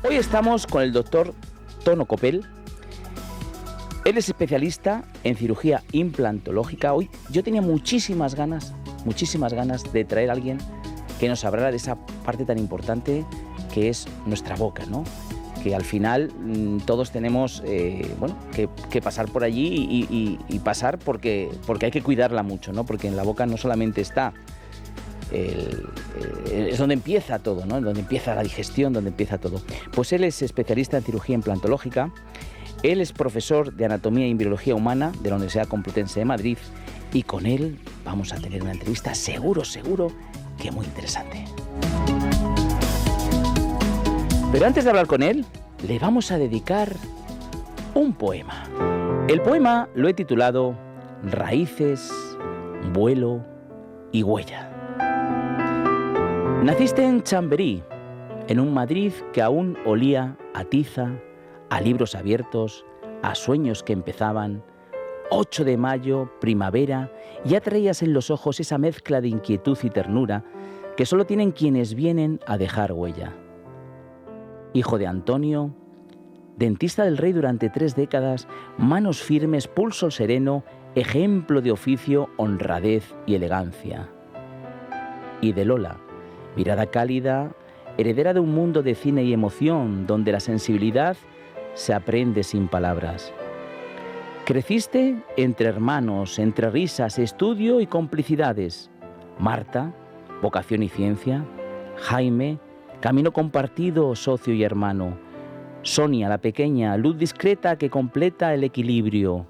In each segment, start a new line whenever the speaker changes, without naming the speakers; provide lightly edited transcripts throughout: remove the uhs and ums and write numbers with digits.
Hoy estamos con el doctor Tono Coppel. Él es especialista en cirugía implantológica. Hoy yo tenía muchísimas ganas de traer a alguien que nos hablara de esa parte tan importante que es nuestra boca, ¿no? Que al final todos tenemos que pasar por allí y pasar porque hay que cuidarla mucho, ¿no? Porque en la boca no solamente está es donde empieza todo, ¿no? Donde empieza la digestión, donde empieza todo. Pues él es especialista en cirugía implantológica, él es profesor de anatomía y embriología humana de la Universidad Complutense de Madrid y con él vamos a tener una entrevista seguro que muy interesante. Pero antes de hablar con él, le vamos a dedicar un poema. El poema lo he titulado Raíces, vuelo y huella. Naciste en Chamberí, en un Madrid que aún olía a tiza, a libros abiertos, a sueños que empezaban. 8 de mayo, primavera, ya traías en los ojos esa mezcla de inquietud y ternura que solo tienen quienes vienen a dejar huella. Hijo de Antonio, dentista del rey durante 3 décadas, manos firmes, pulso sereno, ejemplo de oficio, honradez y elegancia. Y de Lola, mirada cálida, heredera de un mundo de cine y emoción donde la sensibilidad se aprende sin palabras. Creciste entre hermanos, entre risas, estudio y complicidades. Marta, vocación y ciencia. Jaime, camino compartido, socio y hermano. Sonia, la pequeña, luz discreta que completa el equilibrio.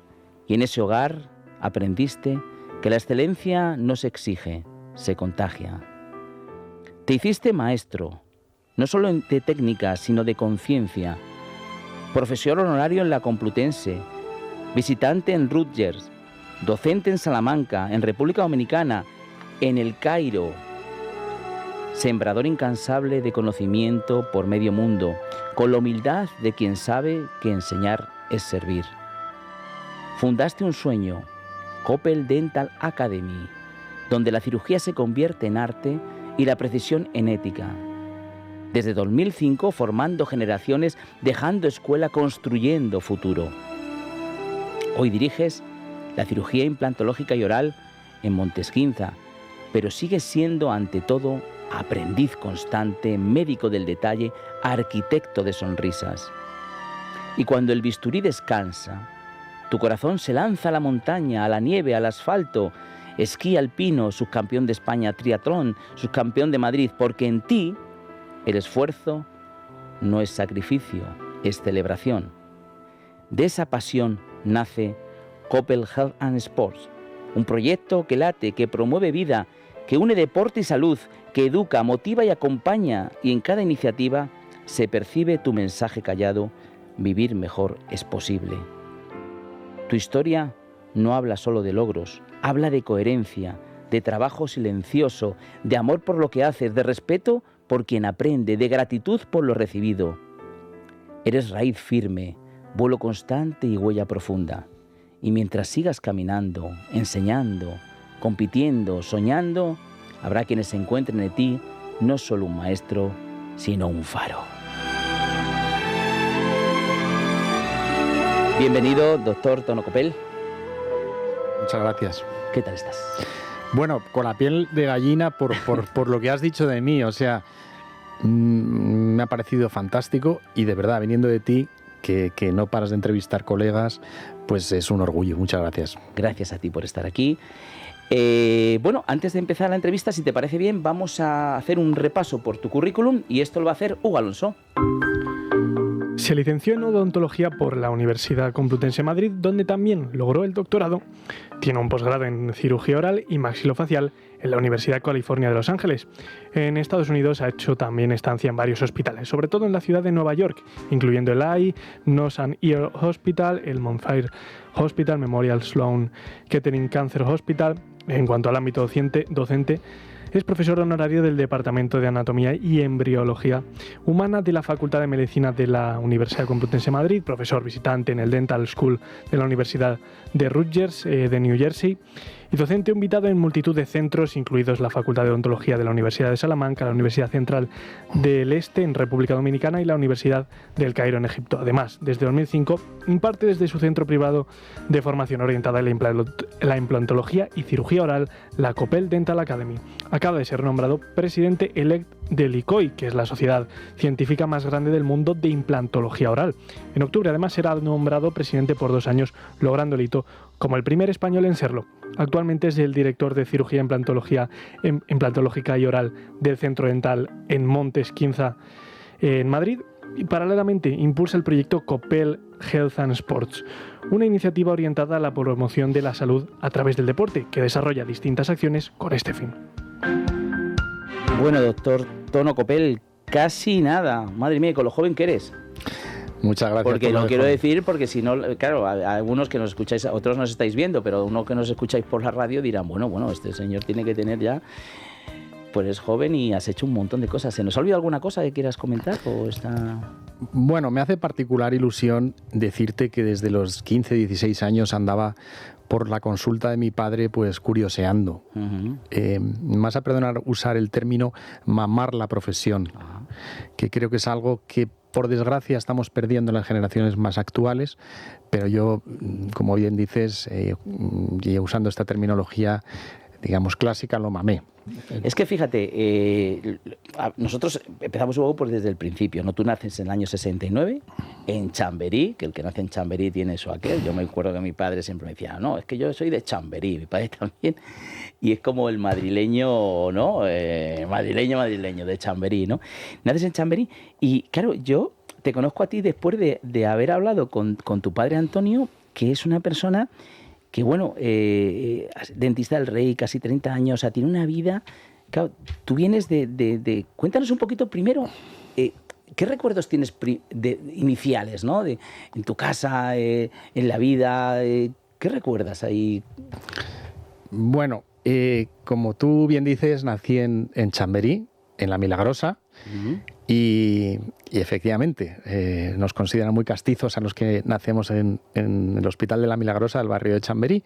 Y en ese hogar aprendiste que la excelencia no se exige, se contagia. Te hiciste maestro, no solo de técnica, sino de conciencia. Profesor honorario en la Complutense, visitante en Rutgers, docente en Salamanca, en República Dominicana, en El Cairo. Sembrador incansable de conocimiento por medio mundo, con la humildad de quien sabe que enseñar es servir. Fundaste un sueño, Coppel Dental Academy, donde la cirugía se convierte en arte y la precisión en ética. Desde 2005 formando generaciones, dejando escuela, construyendo futuro. Hoy diriges la cirugía implantológica y oral en Montesquinza, pero sigues siendo ante todo aprendiz constante, médico del detalle, arquitecto de sonrisas. Y cuando el bisturí descansa, tu corazón se lanza a la montaña, a la nieve, al asfalto, esquí alpino, subcampeón de España, triatlón, subcampeón de Madrid, porque en ti el esfuerzo no es sacrificio, es celebración. De esa pasión nace Coppel Health and Sports, un proyecto que late, que promueve vida, que une deporte y salud, que educa, motiva y acompaña, y en cada iniciativa se percibe tu mensaje callado: vivir mejor es posible. Tu historia no habla solo de logros, habla de coherencia, de trabajo silencioso, de amor por lo que haces, de respeto por quien aprende, de gratitud por lo recibido. Eres raíz firme, vuelo constante y huella profunda. Y mientras sigas caminando, enseñando, compitiendo, soñando, habrá quienes encuentren en ti no solo un maestro, sino un faro. Bienvenido, doctor Tono Coppel.
Muchas gracias.
¿Qué tal estás?
Bueno, con la piel de gallina por lo que has dicho de mí, o sea, me ha parecido fantástico y de verdad, viniendo de ti, que no paras de entrevistar colegas, pues es un orgullo. Muchas gracias.
Gracias a ti por estar aquí. Bueno, antes de empezar la entrevista, si te parece bien, vamos a hacer un repaso por tu currículum y esto lo va a hacer Hugo Alonso.
Se licenció en odontología por la Universidad Complutense de Madrid, donde también logró el doctorado. Tiene un posgrado en cirugía oral y maxilofacial en la Universidad de California de Los Ángeles. En Estados Unidos ha hecho también estancia en varios hospitales, sobre todo en la ciudad de Nueva York, incluyendo el Eye, Nose and Ear Hospital, el Mount Sinai Hospital, Memorial Sloan Kettering Cancer Hospital. En cuanto al ámbito docente, es profesor honorario del Departamento de Anatomía y Embriología Humana de la Facultad de Medicina de la Universidad Complutense de Madrid, profesor visitante en el Dental School de la Universidad de Rutgers de New Jersey y docente invitado en multitud de centros, incluidos la Facultad de Odontología de la Universidad de Salamanca, la Universidad Central del Este en República Dominicana y la Universidad del Cairo en Egipto. Además, desde 2005 imparte desde su centro privado de formación orientada en la implantología y cirugía oral, la Coppel Dental Academy. Acaba de ser nombrado presidente elect del ICOI, que es la sociedad científica más grande del mundo de implantología oral. En octubre, además, será nombrado presidente por 2 años, logrando el hito como el primer español en serlo. Actualmente es el director de cirugía implantológica y oral del Centro Dental en Montes Quinza, en Madrid, y paralelamente impulsa el proyecto Coppel Health and Sports, una iniciativa orientada a la promoción de la salud a través del deporte, que desarrolla distintas acciones con este fin.
Bueno, doctor Tono Coppel, casi nada. Madre mía, con lo joven que eres.
Muchas gracias.
Porque lo quiero decir, porque si no, claro, algunos que nos escucháis, otros nos estáis viendo, pero uno que nos escucháis por la radio dirán, bueno, este señor tiene que tener ya, pues es joven y has hecho un montón de cosas. ¿Se nos ha olvidado alguna cosa que quieras comentar o está...?
Bueno, me hace particular ilusión decirte que desde los 15, 16 años andaba por la consulta de mi padre, pues curioseando.
Uh-huh.
Me vas a perdonar usar el término mamar la profesión, que creo que es algo que por desgracia estamos perdiendo en las generaciones más actuales, pero yo, como bien dices, y usando esta terminología, digamos, clásica, lo mamé.
Es que fíjate, nosotros empezamos luego pues desde el principio, ¿no? Tú naces en el año 69 en Chamberí, que el que nace en Chamberí tiene eso aquel. Yo me acuerdo que mi padre siempre me decía, no, es que yo soy de Chamberí, mi padre también, y es como el madrileño, ¿no? Madrileño de Chamberí, ¿no? Naces en Chamberí y claro, yo te conozco a ti después de haber hablado con tu padre Antonio, que es una persona que bueno, dentista del Rey, casi 30 años, o sea, tiene una vida... Claro, tú vienes de... Cuéntanos un poquito primero, ¿qué recuerdos tienes iniciales, ¿no? En tu casa, en la vida, ¿qué recuerdas ahí?
Bueno, como tú bien dices, nací en Chamberí, en La Milagrosa, uh-huh. Y efectivamente, nos consideran muy castizos a los que nacemos en el Hospital de La Milagrosa del barrio de Chamberí.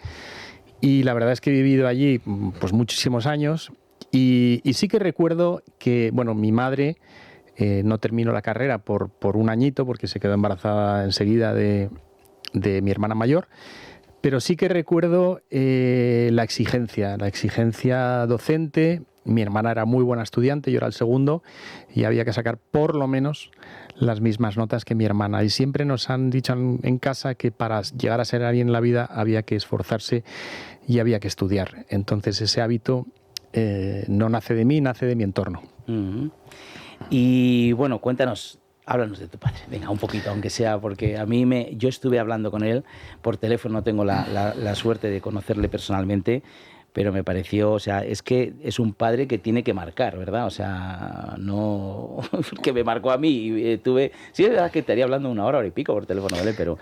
Y la verdad es que he vivido allí pues muchísimos años y sí que recuerdo que, bueno, mi madre no terminó la carrera por un añito porque se quedó embarazada enseguida de mi hermana mayor, pero sí que recuerdo la exigencia docente. Mi hermana era muy buena estudiante, yo era el segundo y había que sacar por lo menos las mismas notas que mi hermana. Y siempre nos han dicho en casa que para llegar a ser alguien en la vida había que esforzarse y había que estudiar. Entonces ese hábito no nace de mí, nace de mi entorno.
Uh-huh. Y bueno, cuéntanos, háblanos de tu padre, venga, un poquito, aunque sea, porque a mí yo estuve hablando con él por teléfono, no tengo la suerte de conocerle personalmente, pero me pareció, o sea, es que es un padre que tiene que marcar, ¿verdad? O sea, no que me marcó a mí. Sí, es verdad que estaría hablando 1 hora y pico por teléfono, ¿vale? Pero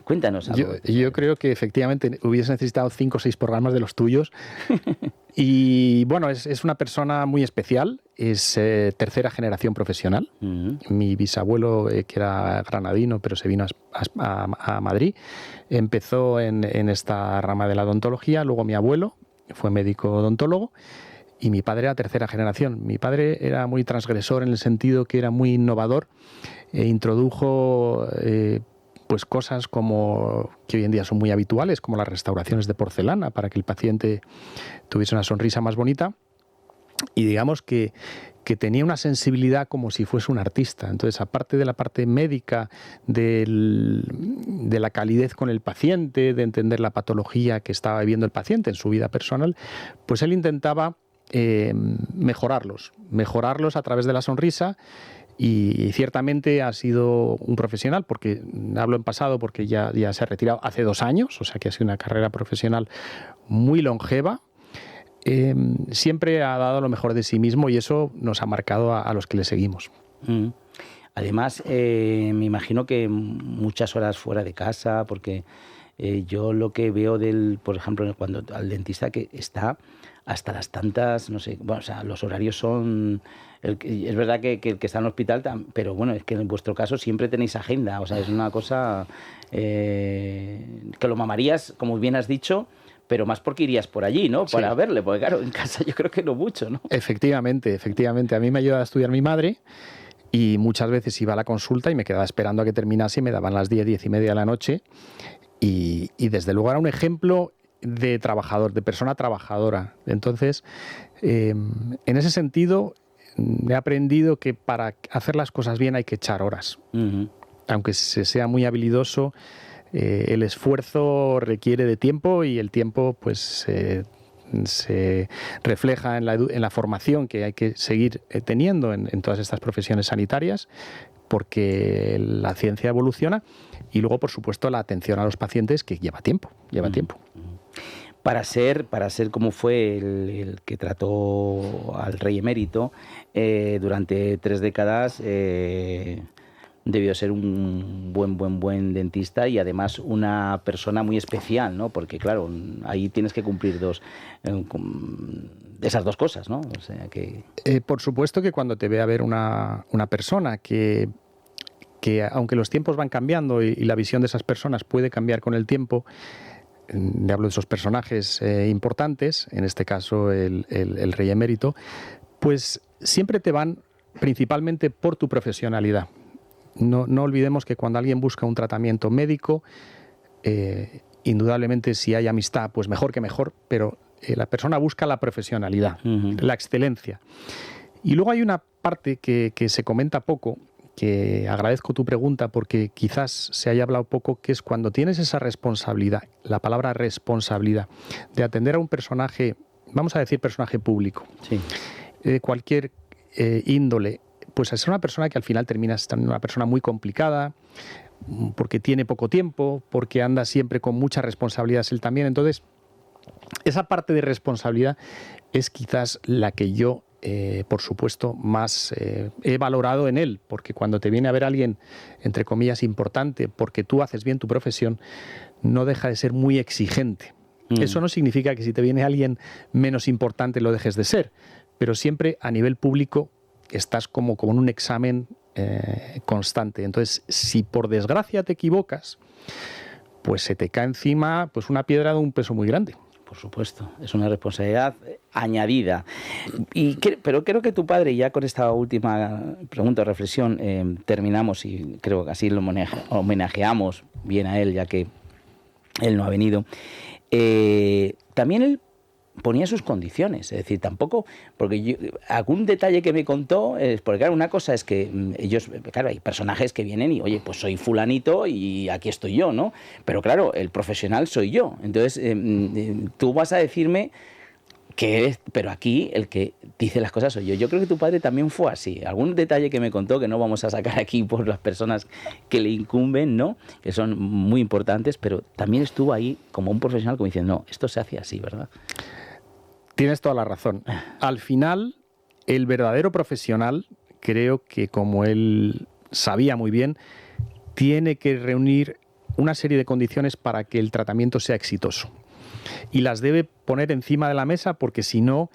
cuéntanos algo.
Yo creo que efectivamente hubiese necesitado 5 o 6 programas de los tuyos. Y bueno, es una persona muy especial, es tercera generación profesional. Uh-huh. Mi bisabuelo, que era granadino, pero se vino a Madrid, empezó en esta rama de la odontología, luego mi abuelo fue médico odontólogo y mi padre era tercera generación. Mi padre era muy transgresor en el sentido que era muy innovador e introdujo pues cosas como que hoy en día son muy habituales, como las restauraciones de porcelana para que el paciente tuviese una sonrisa más bonita, y digamos que tenía una sensibilidad como si fuese un artista. Entonces, aparte de la parte médica, de la calidez con el paciente, de entender la patología que estaba viviendo el paciente en su vida personal, pues él intentaba mejorarlos a través de la sonrisa. Y ciertamente ha sido un profesional, porque hablo en pasado porque ya se ha retirado hace 2 años, o sea que ha sido una carrera profesional muy longeva. Siempre ha dado lo mejor de sí mismo y eso nos ha marcado a los que le seguimos.
Además, me imagino que muchas horas fuera de casa, porque yo lo que veo por ejemplo, cuando al dentista que está hasta las tantas, no sé, bueno, o sea, los horarios son... es verdad que el que está en el hospital, pero bueno, es que en vuestro caso siempre tenéis agenda, o sea, es una cosa que lo mamarías, como bien has dicho, pero más porque irías por allí, ¿no? Para
Sí.
verle, porque claro, en casa yo creo que no mucho, ¿no?
Efectivamente. A mí me ayudaba a estudiar mi madre y muchas veces iba a la consulta y me quedaba esperando a que terminase y me daban las 10, 10:30 de la noche y desde luego era un ejemplo de trabajador, de persona trabajadora. Entonces, en ese sentido, he aprendido que para hacer las cosas bien hay que echar horas.
Ujú.
Aunque se sea muy habilidoso, el esfuerzo requiere de tiempo y el tiempo pues se refleja en la formación que hay que seguir teniendo en todas estas profesiones sanitarias, porque la ciencia evoluciona, y luego, por supuesto, la atención a los pacientes, que lleva tiempo.
Para ser como fue el que trató al rey emérito durante 3 décadas, debió ser un buen dentista y además una persona muy especial, ¿no? Porque claro, ahí tienes que cumplir esas dos cosas, ¿no? O sea que...
Por supuesto que cuando te ve a ver una persona que aunque los tiempos van cambiando y la visión de esas personas puede cambiar con el tiempo, le hablo de esos personajes importantes, en este caso el rey emérito, pues siempre te van principalmente por tu profesionalidad. No olvidemos que cuando alguien busca un tratamiento médico, indudablemente si hay amistad, pues mejor que mejor, pero la persona busca la profesionalidad, la excelencia. Y luego hay una parte que se comenta poco, que agradezco tu pregunta porque quizás se haya hablado poco, que es cuando tienes esa responsabilidad, la palabra responsabilidad, de atender a un personaje, vamos a decir personaje público,
Sí.
de cualquier índole, pues es una persona que al final termina siendo una persona muy complicada, porque tiene poco tiempo, porque anda siempre con muchas responsabilidades él también. Entonces, esa parte de responsabilidad es quizás la que yo, por supuesto, más he valorado en él, porque cuando te viene a ver alguien, entre comillas, importante, porque tú haces bien tu profesión, no deja de ser muy exigente. Eso no significa que si te viene alguien menos importante lo dejes de ser, pero siempre a nivel público estás como en un examen constante. Entonces, si por desgracia te equivocas, pues se te cae encima pues una piedra de un peso muy grande.
Por supuesto, es una responsabilidad añadida. Pero creo que tu padre, ya con esta última pregunta o reflexión, terminamos y creo que así lo homenajeamos bien a él, ya que él no ha venido. También él ponía sus condiciones, es decir, tampoco, porque algún detalle que me contó, porque claro, una cosa es que ellos, claro, hay personajes que vienen y, oye, pues soy fulanito y aquí estoy yo, ¿no? Pero claro, el profesional soy yo, entonces tú vas a decirme pero aquí el que dice las cosas soy yo. Yo creo que tu padre también fue así. Algún detalle que me contó, que no vamos a sacar aquí por las personas que le incumben, ¿no? Que son muy importantes, pero también estuvo ahí como un profesional como diciendo, no, esto se hace así, ¿verdad?
Tienes toda la razón. Al final, el verdadero profesional, creo que como él sabía muy bien, tiene que reunir una serie de condiciones para que el tratamiento sea exitoso. Y las debe poner encima de la mesa porque si no,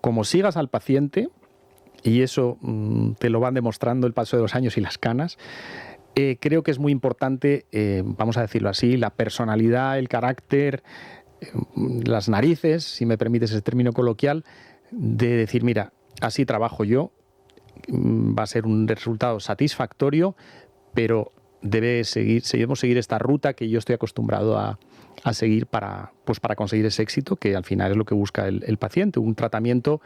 como sigas al paciente, y eso te lo van demostrando el paso de los años y las canas, creo que es muy importante, vamos a decirlo así, la personalidad, el carácter, las narices, si me permites ese término coloquial, de decir, mira, así trabajo yo, va a ser un resultado satisfactorio, pero debemos seguir esta ruta que yo estoy acostumbrado a seguir para conseguir ese éxito, que al final es lo que busca el paciente, un tratamiento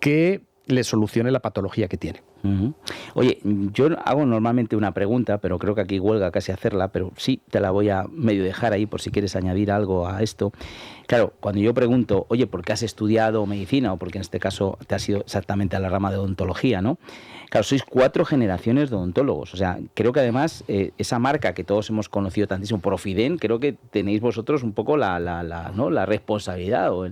que le solucione la patología que tiene.
Uh-huh. Oye, yo hago normalmente una pregunta, pero creo que aquí huelga casi hacerla, pero sí te la voy a medio dejar ahí por si quieres añadir algo a esto. Claro, cuando yo pregunto, oye, ¿por qué has estudiado medicina? O porque en este caso te has ido exactamente a la rama de odontología, ¿no? Claro, sois 4 generaciones de odontólogos. O sea, creo que además esa marca que todos hemos conocido tantísimo, Profiden, creo que tenéis vosotros un poco ¿no? la responsabilidad o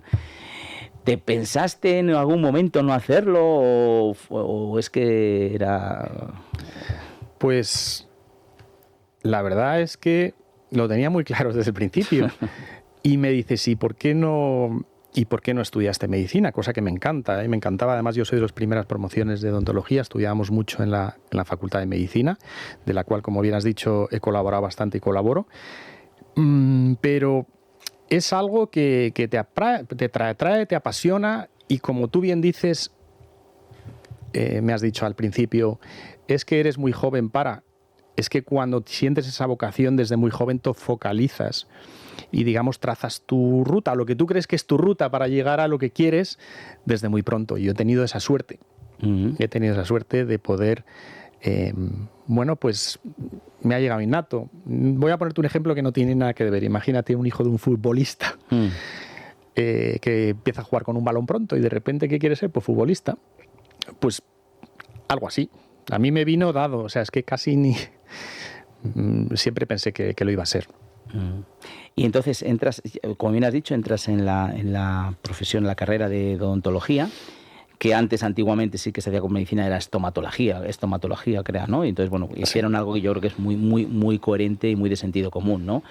¿te pensaste en algún momento no hacerlo o es que era...?
Pues la verdad es que lo tenía muy claro desde el principio. Y me dice, sí, ¿por qué no estudiaste medicina? Cosa que me encanta, ¿eh? Me encantaba. Además, yo soy de las primeras promociones de odontología. Estudiábamos mucho en la Facultad de Medicina, de la cual, como bien has dicho, he colaborado bastante y colaboro. Pero es algo que te apasiona y como tú bien dices, me has dicho al principio, es que eres muy joven es que cuando sientes esa vocación desde muy joven te focalizas y digamos trazas tu ruta, lo que tú crees que es tu ruta para llegar a lo que quieres desde muy pronto. Y yo he tenido esa suerte, he tenido esa suerte de poder, bueno, pues me ha llegado innato. Voy a ponerte un ejemplo que no tiene nada que ver. Imagínate un hijo de un futbolista que empieza a jugar con un balón pronto y de repente, ¿qué quiere ser? Pues futbolista. Pues algo así. A mí me vino dado, o sea, es que casi ni... Siempre pensé que lo iba a ser.
Y entonces entras, como bien has dicho, entras en la profesión, en la carrera de odontología, que antes, antiguamente, sí que se hacía con medicina, era estomatología, crea, ¿no? Y entonces, bueno, hicieron algo que yo creo que es muy, muy, muy coherente y muy de sentido común, ¿no?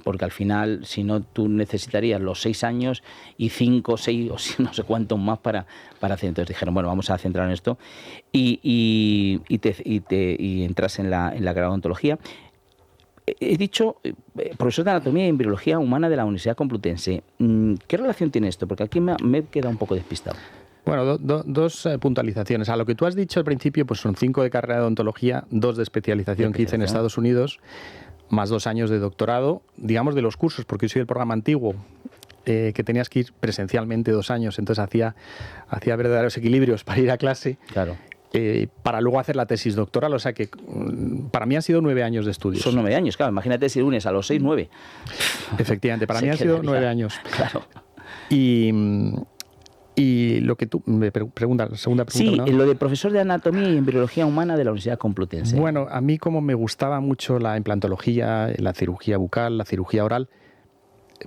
Porque al final, si no, tú necesitarías los 6 años y 5, 6 o no sé cuántos más para hacer. Entonces dijeron, bueno, vamos a centrar en esto. Y entras en la carrera de odontología. He dicho, profesor de Anatomía y Embriología Humana de la Universidad Complutense. ¿Qué relación tiene esto? Porque aquí me he quedado un poco despistado.
Bueno, dos puntualizaciones. A lo que tú has dicho al principio, pues son 5 de carrera de odontología, 2 de especialización que hice en Estados Unidos, más 2 años de doctorado, digamos de los cursos, porque yo soy del programa antiguo, que tenías que ir presencialmente 2 años, entonces hacía verdaderos equilibrios para ir a clase.
Claro.
Para luego hacer la tesis doctoral, o sea que para mí han sido 9 años de estudios.
Son 9 años, claro, imagínate si unes a los 6, 9.
Efectivamente, para mí han sido 9 años.
Claro.
Y lo que tú me preguntas, la segunda pregunta.
Sí,
¿no?
lo de profesor de Anatomía y Embriología Humana de la Universidad Complutense.
Bueno, a mí como me gustaba mucho la implantología, la cirugía bucal, la cirugía oral,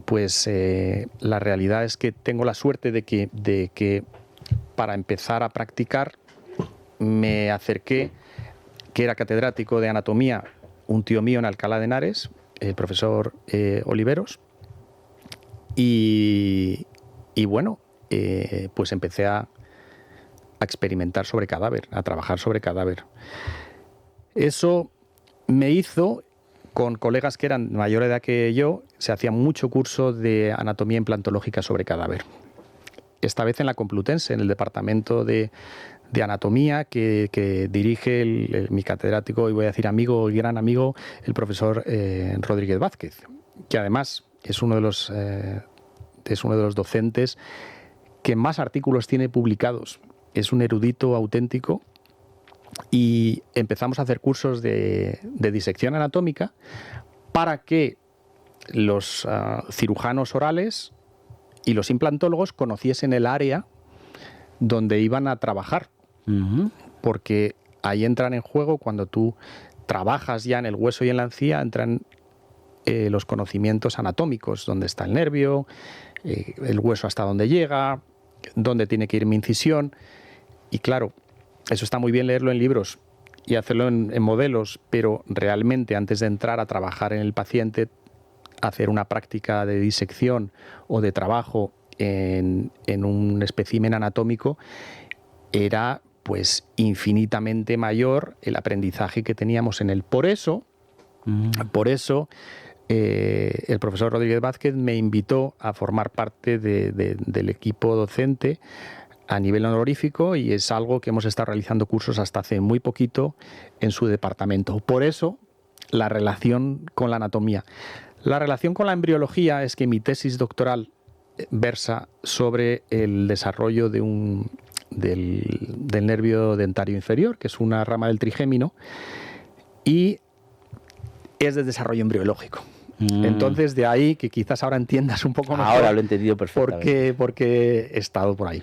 pues la realidad es que tengo la suerte de que para empezar a practicar me acerqué, que era catedrático de anatomía, un tío mío en Alcalá de Henares, el profesor Oliveros, y bueno, pues empecé a experimentar sobre cadáver, a trabajar sobre cadáver. Eso me hizo, con colegas que eran mayor edad que yo, se hacía mucho curso de anatomía implantológica sobre cadáver. Esta vez en la Complutense, en el departamento de anatomía que dirige mi catedrático, y voy a decir amigo y gran amigo, el profesor Rodríguez Vázquez, que además es uno de los docentes que más artículos tiene publicados. Es un erudito auténtico y empezamos a hacer cursos de disección anatómica para que los cirujanos orales y los implantólogos conociesen el área donde iban a trabajar. Porque ahí entran en juego, cuando tú trabajas ya en el hueso y en la encía, entran los conocimientos anatómicos, dónde está el nervio, el hueso hasta dónde llega, dónde tiene que ir mi incisión. Y claro, eso está muy bien leerlo en libros y hacerlo en modelos, pero realmente antes de entrar a trabajar en el paciente, hacer una práctica de disección o de trabajo en un espécimen anatómico era pues infinitamente mayor el aprendizaje que teníamos en él. Por eso el profesor Rodríguez Vázquez me invitó a formar parte del equipo docente a nivel honorífico, y es algo que hemos estado realizando cursos hasta hace muy poquito en su departamento. Por eso la relación con la anatomía. La relación con la embriología es que mi tesis doctoral versa sobre el desarrollo del nervio dentario inferior, que es una rama del trigémino, y es de desarrollo embriológico. Entonces, de ahí que quizás ahora entiendas un poco mejor.
Ahora lo he entendido perfectamente.
Porque he estado por ahí.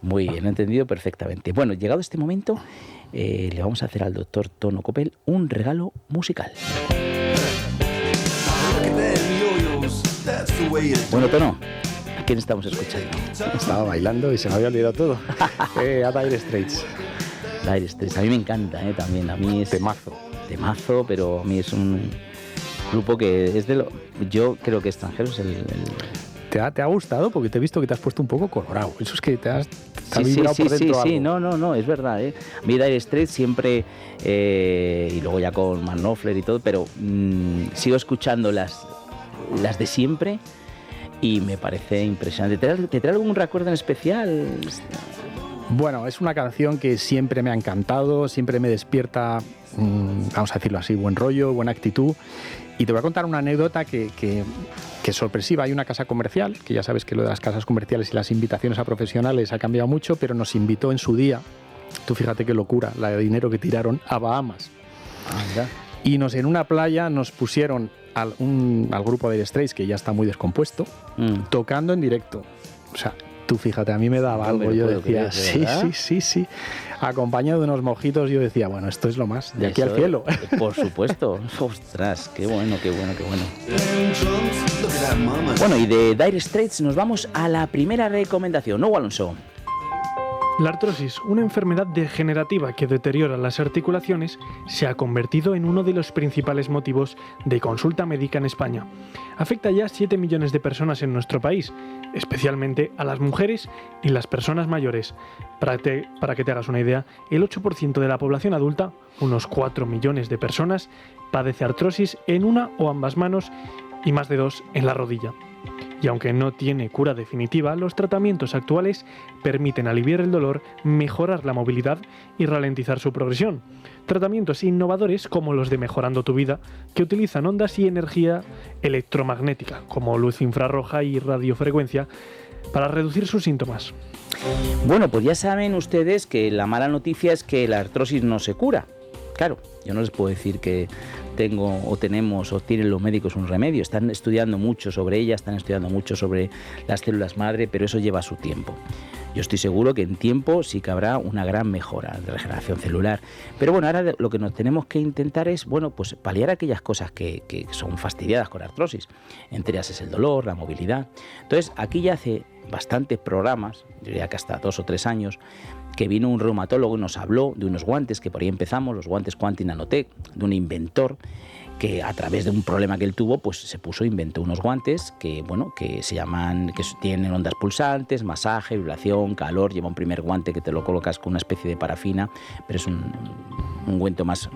Muy bien, lo he entendido perfectamente. Bueno, llegado este momento, le vamos a hacer al doctor Tono Coppel un regalo musical. Bueno, Tono, ¿a quién estamos escuchando?
Estaba bailando y se me había olvidado todo. A Dire Straits.
Dire Straits, a mí me encanta también. A mí es temazo, pero a mí es un grupo que es yo creo que extranjero es el...
¿Te ha gustado? Porque te he visto que te has puesto un poco colorado. Eso es que te has vibrado por dentro algo.
Sí, no, es verdad. A mí Dire Straits siempre, y luego ya con Mark Knopfler y todo, pero sigo escuchando las de siempre, y me parece impresionante. ¿Te trae algún recuerdo en especial?
Bueno, es una canción que siempre me ha encantado, siempre me despierta, vamos a decirlo así, buen rollo, buena actitud. Y te voy a contar una anécdota que es sorpresiva. Hay una casa comercial, que ya sabes que lo de las casas comerciales y las invitaciones a profesionales ha cambiado mucho, pero nos invitó en su día, tú fíjate qué locura, la de dinero que tiraron, a Bahamas. Y en una playa nos pusieron al grupo de Dire Straits, que ya está muy descompuesto, tocando en directo. O sea, tú fíjate, a mí me daba algo. Yo decía, sí. Acompañado de unos mojitos, yo decía, bueno, esto es lo más, de aquí al cielo.
Por supuesto. Ostras, qué bueno. Bueno, y de Dire Straits nos vamos a la primera recomendación, ¿no, Alonso?
La artrosis, una enfermedad degenerativa que deteriora las articulaciones, se ha convertido en uno de los principales motivos de consulta médica en España. Afecta ya a 7 millones de personas en nuestro país, especialmente a las mujeres y las personas mayores. Para que te hagas una idea, el 8% de la población adulta, unos 4 millones de personas, padece artrosis en una o ambas manos y más de 2 en la rodilla. Y aunque no tiene cura definitiva, los tratamientos actuales permiten aliviar el dolor, mejorar la movilidad y ralentizar su progresión. Tratamientos innovadores como los de Mejorando tu Vida, que utilizan ondas y energía electromagnética, como luz infrarroja y radiofrecuencia, para reducir sus síntomas.
Bueno, pues ya saben ustedes que la mala noticia es que la artrosis no se cura. Claro, yo no les puedo decir que tengo o tenemos o tienen los médicos un remedio. Están estudiando mucho sobre ella, están estudiando mucho sobre las células madre, pero eso lleva su tiempo. Yo estoy seguro que en tiempo sí que habrá una gran mejora de regeneración celular. Pero bueno, ahora lo que nos tenemos que intentar es, bueno, pues paliar aquellas cosas que son fastidiadas con artrosis. Entre ellas es el dolor, la movilidad. Entonces, aquí ya hace bastantes programas, diría que hasta 2 o 3 años, que vino un reumatólogo y nos habló de unos guantes, que por ahí empezamos, los guantes Quanti Nanotech, de un inventor que a través de un problema que él tuvo, pues se inventó unos guantes que, bueno, que se llaman, que tienen ondas pulsantes, masaje, vibración, calor. Lleva un primer guante que te lo colocas con una especie de parafina, pero es un ungüento más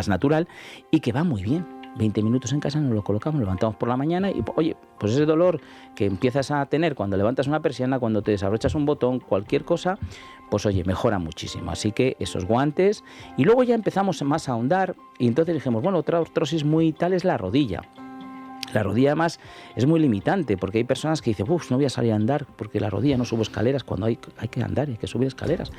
natural y que va muy bien. 20 minutos en casa nos lo colocamos, lo levantamos por la mañana y, oye, pues ese dolor que empiezas a tener cuando levantas una persiana, cuando te desabrochas un botón, cualquier cosa, pues oye, mejora muchísimo. Así que esos guantes, y luego ya empezamos más a ahondar y entonces dijimos, bueno, otra artrosis muy tal es la rodilla. La rodilla además es muy limitante porque hay personas que dicen, no voy a salir a andar porque la rodilla no subo escaleras, cuando hay que andar, hay que subir escaleras,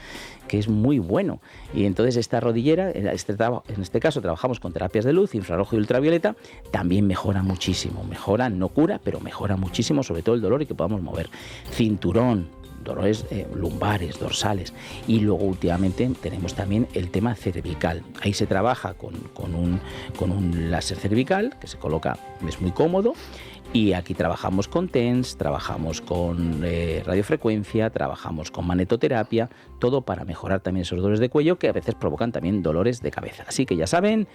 que es muy bueno. Y entonces esta rodillera, en este caso trabajamos con terapias de luz, infrarrojo y ultravioleta, también mejora muchísimo. Mejora, no cura, pero mejora muchísimo, sobre todo el dolor y que podamos mover. Cinturón, dolores lumbares, dorsales, y luego últimamente tenemos también el tema cervical. Ahí se trabaja con un láser cervical que se coloca, es muy cómodo, y aquí trabajamos con TENS, trabajamos con radiofrecuencia, trabajamos con magnetoterapia, todo para mejorar también esos dolores de cuello que a veces provocan también dolores de cabeza. Así que ya saben,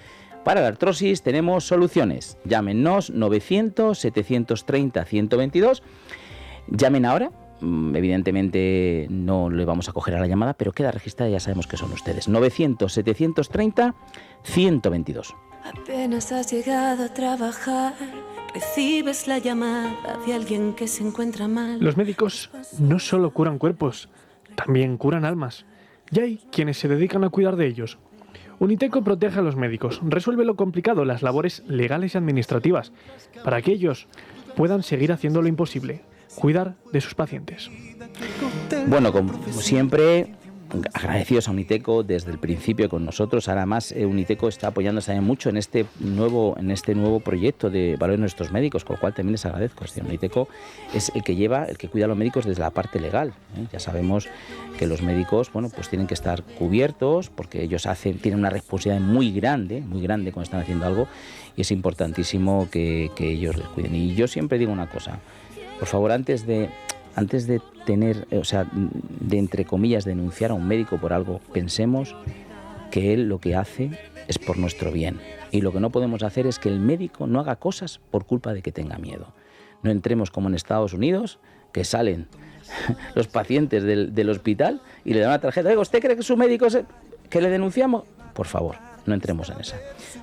para la artrosis tenemos soluciones. Llámenos 900-730-122, llamen ahora. Evidentemente no le vamos a coger a la llamada, pero queda registrada, ya sabemos que son ustedes. 900-730-122.
Apenas has llegado a trabajar, recibes la llamada de alguien que se encuentra mal.
Los médicos no solo curan cuerpos, también curan almas. Y hay quienes se dedican a cuidar de ellos. Uniteco protege a los médicos, resuelve lo complicado, las labores legales y administrativas, para que ellos puedan seguir haciendo lo imposible. Cuidar de sus pacientes.
Bueno, como siempre, agradecidos a Uniteco desde el principio con nosotros. Ahora más, Uniteco está apoyándose también mucho en este nuevo proyecto de valor de nuestros médicos, con lo cual también les agradezco. Uniteco es el que cuida a los médicos desde la parte legal. Ya sabemos que los médicos, bueno, pues tienen que estar cubiertos porque ellos tienen una responsabilidad muy grande cuando están haciendo algo, y es importantísimo que ellos les cuiden. Y yo siempre digo una cosa. Por favor, antes de tener, de entre comillas, denunciar a un médico por algo, pensemos que él lo que hace es por nuestro bien. Y lo que no podemos hacer es que el médico no haga cosas por culpa de que tenga miedo. No entremos como en Estados Unidos, que salen los pacientes del hospital y le dan una tarjeta. Oiga, ¿usted cree que su médico que le denunciamos? Por favor, no entremos en esa.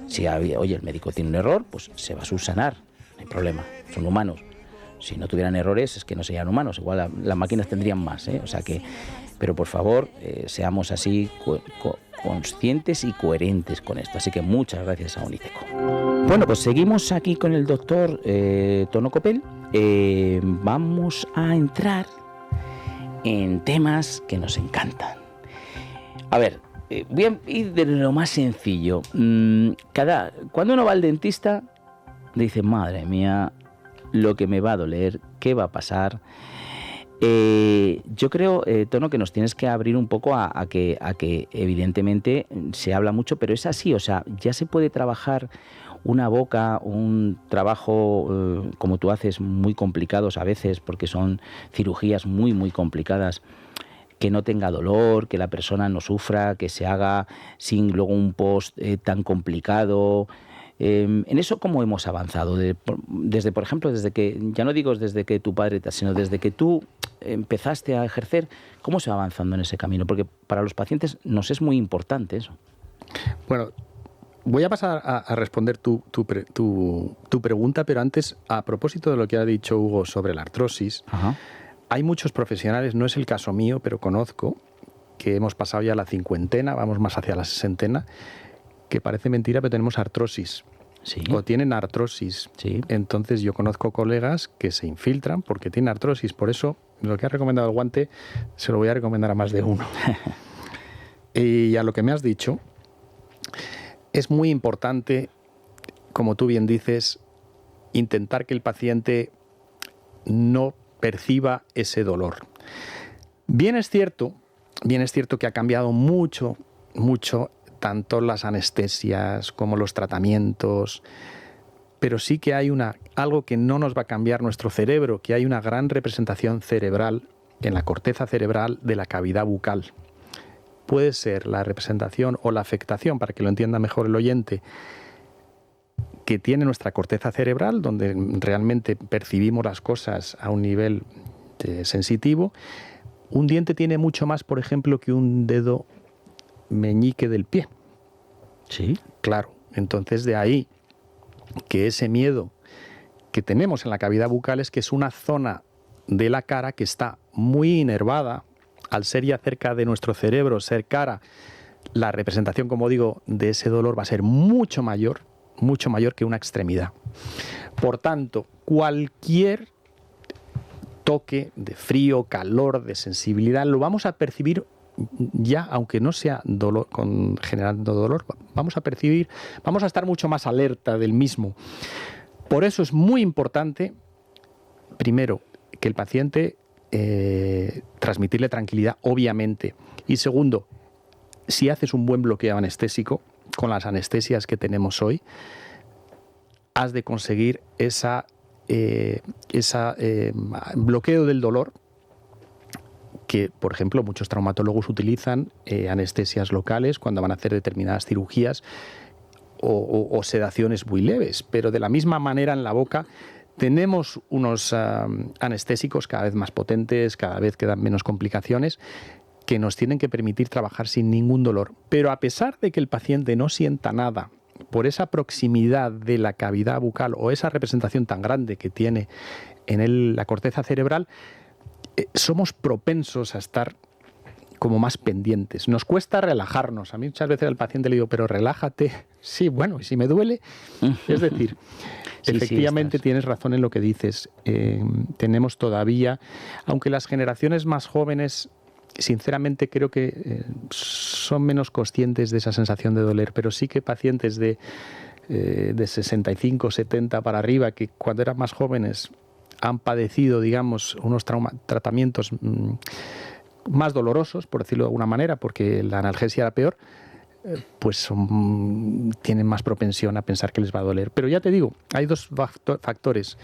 Si el médico tiene un error, pues se va a subsanar, no hay problema, son humanos. Si no tuvieran errores es que no serían humanos, igual las máquinas tendrían más, ¿eh? O sea que, pero por favor, seamos así conscientes y coherentes con esto. Así que muchas gracias a Uniceco. Bueno, pues seguimos aquí con el doctor Tono Copel. Vamos a entrar en temas que nos encantan. A ver, voy a ir de lo más sencillo. Cuando uno va al dentista, dice, madre mía, lo que me va a doler, qué va a pasar. Yo creo, Tono, que nos tienes que abrir un poco a que evidentemente se habla mucho, pero es así, o sea, ya se puede trabajar una boca, un trabajo como tú haces, muy complicados a veces, porque son cirugías muy, muy complicadas, que no tenga dolor, que la persona no sufra, que se haga sin luego un post tan complicado. En eso, ¿cómo hemos avanzado? Desde, por ejemplo, desde que, ya no digo desde que tu padre, sino desde que tú empezaste a ejercer, ¿cómo se va avanzando en ese camino? Porque para los pacientes nos es muy importante eso.
Bueno, voy a pasar a responder tu pregunta, pero antes, a propósito de lo que ha dicho Hugo sobre la artrosis,
Ajá.
Hay muchos profesionales, no es el caso mío, pero conozco, que hemos pasado ya la 50, vamos más hacia la 60, que parece mentira, pero tenemos artrosis.
Sí.
O tienen artrosis.
Sí.
Entonces yo conozco colegas que se infiltran porque tienen artrosis. Por eso lo que ha recomendado el guante se lo voy a recomendar a más de uno. Y a lo que me has dicho, es muy importante, como tú bien dices, intentar que el paciente no perciba ese dolor. Bien es cierto que ha cambiado mucho tanto las anestesias como los tratamientos, pero sí que hay algo que no nos va a cambiar nuestro cerebro, que hay una gran representación cerebral en la corteza cerebral de la cavidad bucal. Puede ser la representación o la afectación, para que lo entienda mejor el oyente, que tiene nuestra corteza cerebral, donde realmente percibimos las cosas a un nivel sensitivo. Un diente tiene mucho más, por ejemplo, que un dedo meñique del pie.
Sí.
Claro, entonces de ahí que ese miedo que tenemos en la cavidad bucal es que es una zona de la cara que está muy inervada, al ser ya cerca de nuestro cerebro, ser cara, la representación, como digo, de ese dolor va a ser mucho mayor que una extremidad. Por tanto, cualquier toque de frío, calor, de sensibilidad, lo vamos a percibir ya, aunque no sea dolor, generando dolor, vamos a estar mucho más alerta del mismo. Por eso es muy importante, primero, que el paciente transmitirle tranquilidad, obviamente. Y segundo, si haces un buen bloqueo anestésico, con las anestesias que tenemos hoy, has de conseguir ese bloqueo del dolor, que, por ejemplo, muchos traumatólogos utilizan anestesias locales cuando van a hacer determinadas cirugías o sedaciones muy leves. Pero de la misma manera en la boca tenemos unos anestésicos cada vez más potentes, cada vez que dan menos complicaciones, que nos tienen que permitir trabajar sin ningún dolor. Pero a pesar de que el paciente no sienta nada por esa proximidad de la cavidad bucal o esa representación tan grande que tiene en la corteza cerebral, somos propensos a estar como más pendientes. Nos cuesta relajarnos. A mí muchas veces al paciente le digo, pero relájate. Sí, bueno, y si me duele. Es decir, efectivamente tienes razón en lo que dices. Tenemos todavía, aunque las generaciones más jóvenes, sinceramente creo que son menos conscientes de esa sensación de doler, pero sí que pacientes de 65, 70 para arriba, que cuando eran más jóvenes han padecido, digamos, unos tratamientos más dolorosos, por decirlo de alguna manera, porque la analgesia era peor, pues tienen más propensión a pensar que les va a doler. Pero ya te digo, hay dos factores.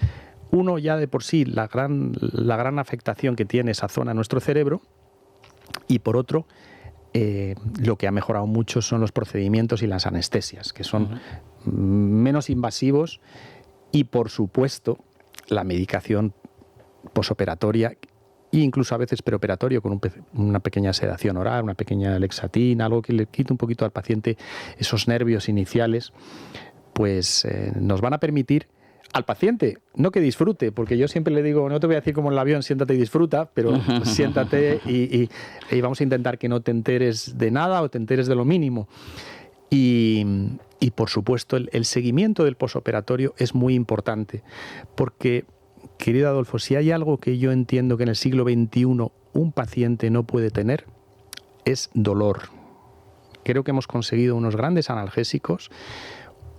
Uno, ya de por sí, la gran afectación que tiene esa zona en nuestro cerebro, y por otro, lo que ha mejorado mucho son los procedimientos y las anestesias, que son menos invasivos, y por supuesto la medicación posoperatoria, e incluso a veces preoperatorio, con una pequeña sedación oral, una pequeña Lexatin, algo que le quite un poquito al paciente esos nervios iniciales, pues nos van a permitir al paciente, no que disfrute, porque yo siempre le digo, no te voy a decir como en el avión, siéntate y disfruta, pero siéntate y vamos a intentar que no te enteres de nada o te enteres de lo mínimo. Y por supuesto, el seguimiento del posoperatorio es muy importante, porque, querido Adolfo, si hay algo que yo entiendo que en el siglo XXI un paciente no puede tener, es dolor. Creo que hemos conseguido unos grandes analgésicos,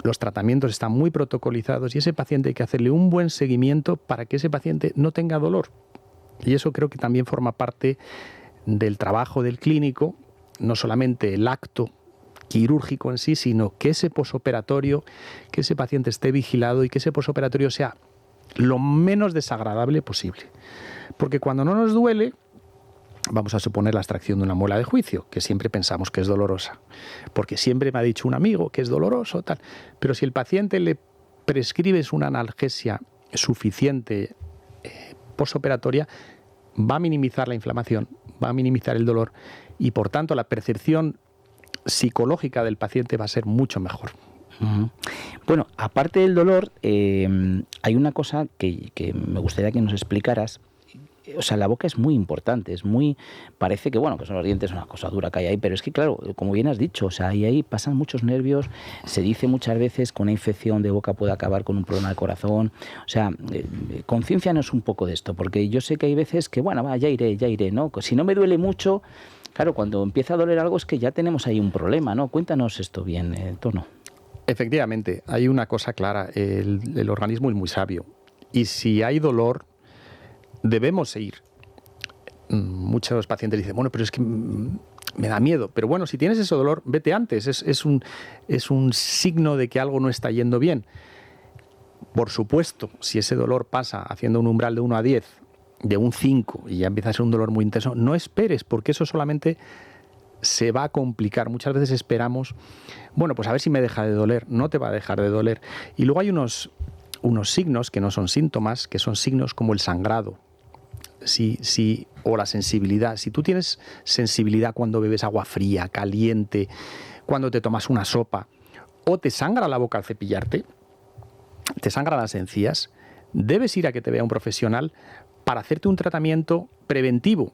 los tratamientos están muy protocolizados y ese paciente hay que hacerle un buen seguimiento para que ese paciente no tenga dolor. Y eso creo que también forma parte del trabajo del clínico, no solamente el acto quirúrgico en sí, sino que ese posoperatorio, que ese paciente esté vigilado y que ese posoperatorio sea lo menos desagradable posible. Porque cuando no nos duele, vamos a suponer la extracción de una muela de juicio, que siempre pensamos que es dolorosa, porque siempre me ha dicho un amigo que es doloroso, tal. Pero si el paciente le prescribes una analgesia suficiente posoperatoria, va a minimizar la inflamación, va a minimizar el dolor y por tanto la percepción psicológica del paciente va a ser mucho mejor.
Uh-huh. Bueno, aparte del dolor, hay una cosa que me gustaría que nos explicaras. O sea, la boca es muy importante, parece que, bueno, que son los dientes, una cosa dura que hay ahí, pero es que, claro, como bien has dicho, o sea, ahí pasan muchos nervios, se dice muchas veces que una infección de boca puede acabar con un problema de corazón, o sea, conciencianos un poco de esto, porque yo sé que hay veces que, bueno, ya iré, ¿no? Si no me duele mucho, claro, cuando empieza a doler algo es que ya tenemos ahí un problema, ¿no? Cuéntanos esto bien, Tono.
Efectivamente, hay una cosa clara, el organismo es muy sabio, y si hay dolor, debemos ir. Muchos pacientes dicen, bueno, pero es que me da miedo. Pero bueno, si tienes ese dolor, vete antes. Es un signo de que algo no está yendo bien. Por supuesto, si ese dolor pasa haciendo un umbral de 1 a 10, de un 5, y ya empieza a ser un dolor muy intenso, no esperes, porque eso solamente se va a complicar. Muchas veces esperamos, bueno, pues a ver si me deja de doler. No te va a dejar de doler. Y luego hay unos signos que no son síntomas, que son signos como el sangrado. O la sensibilidad. Si tú tienes sensibilidad cuando bebes agua fría, caliente, cuando te tomas una sopa, o te sangra la boca al cepillarte, te sangra las encías, debes ir a que te vea un profesional para hacerte un tratamiento preventivo.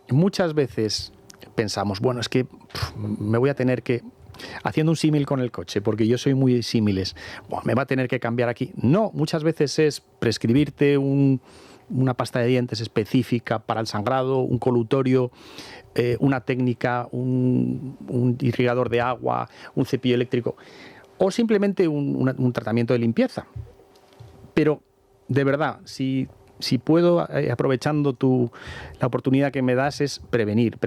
Muchas veces pensamos, bueno, es que me voy a tener que... Haciendo un símil con el coche, porque yo soy muy símiles, bueno, me va a tener que cambiar aquí. No, muchas veces es prescribirte una pasta de dientes específica para el sangrado, un colutorio, una técnica, un irrigador de agua, un cepillo eléctrico o simplemente un tratamiento de limpieza. Pero, de verdad, si puedo, aprovechando la oportunidad que me das, es prevenir.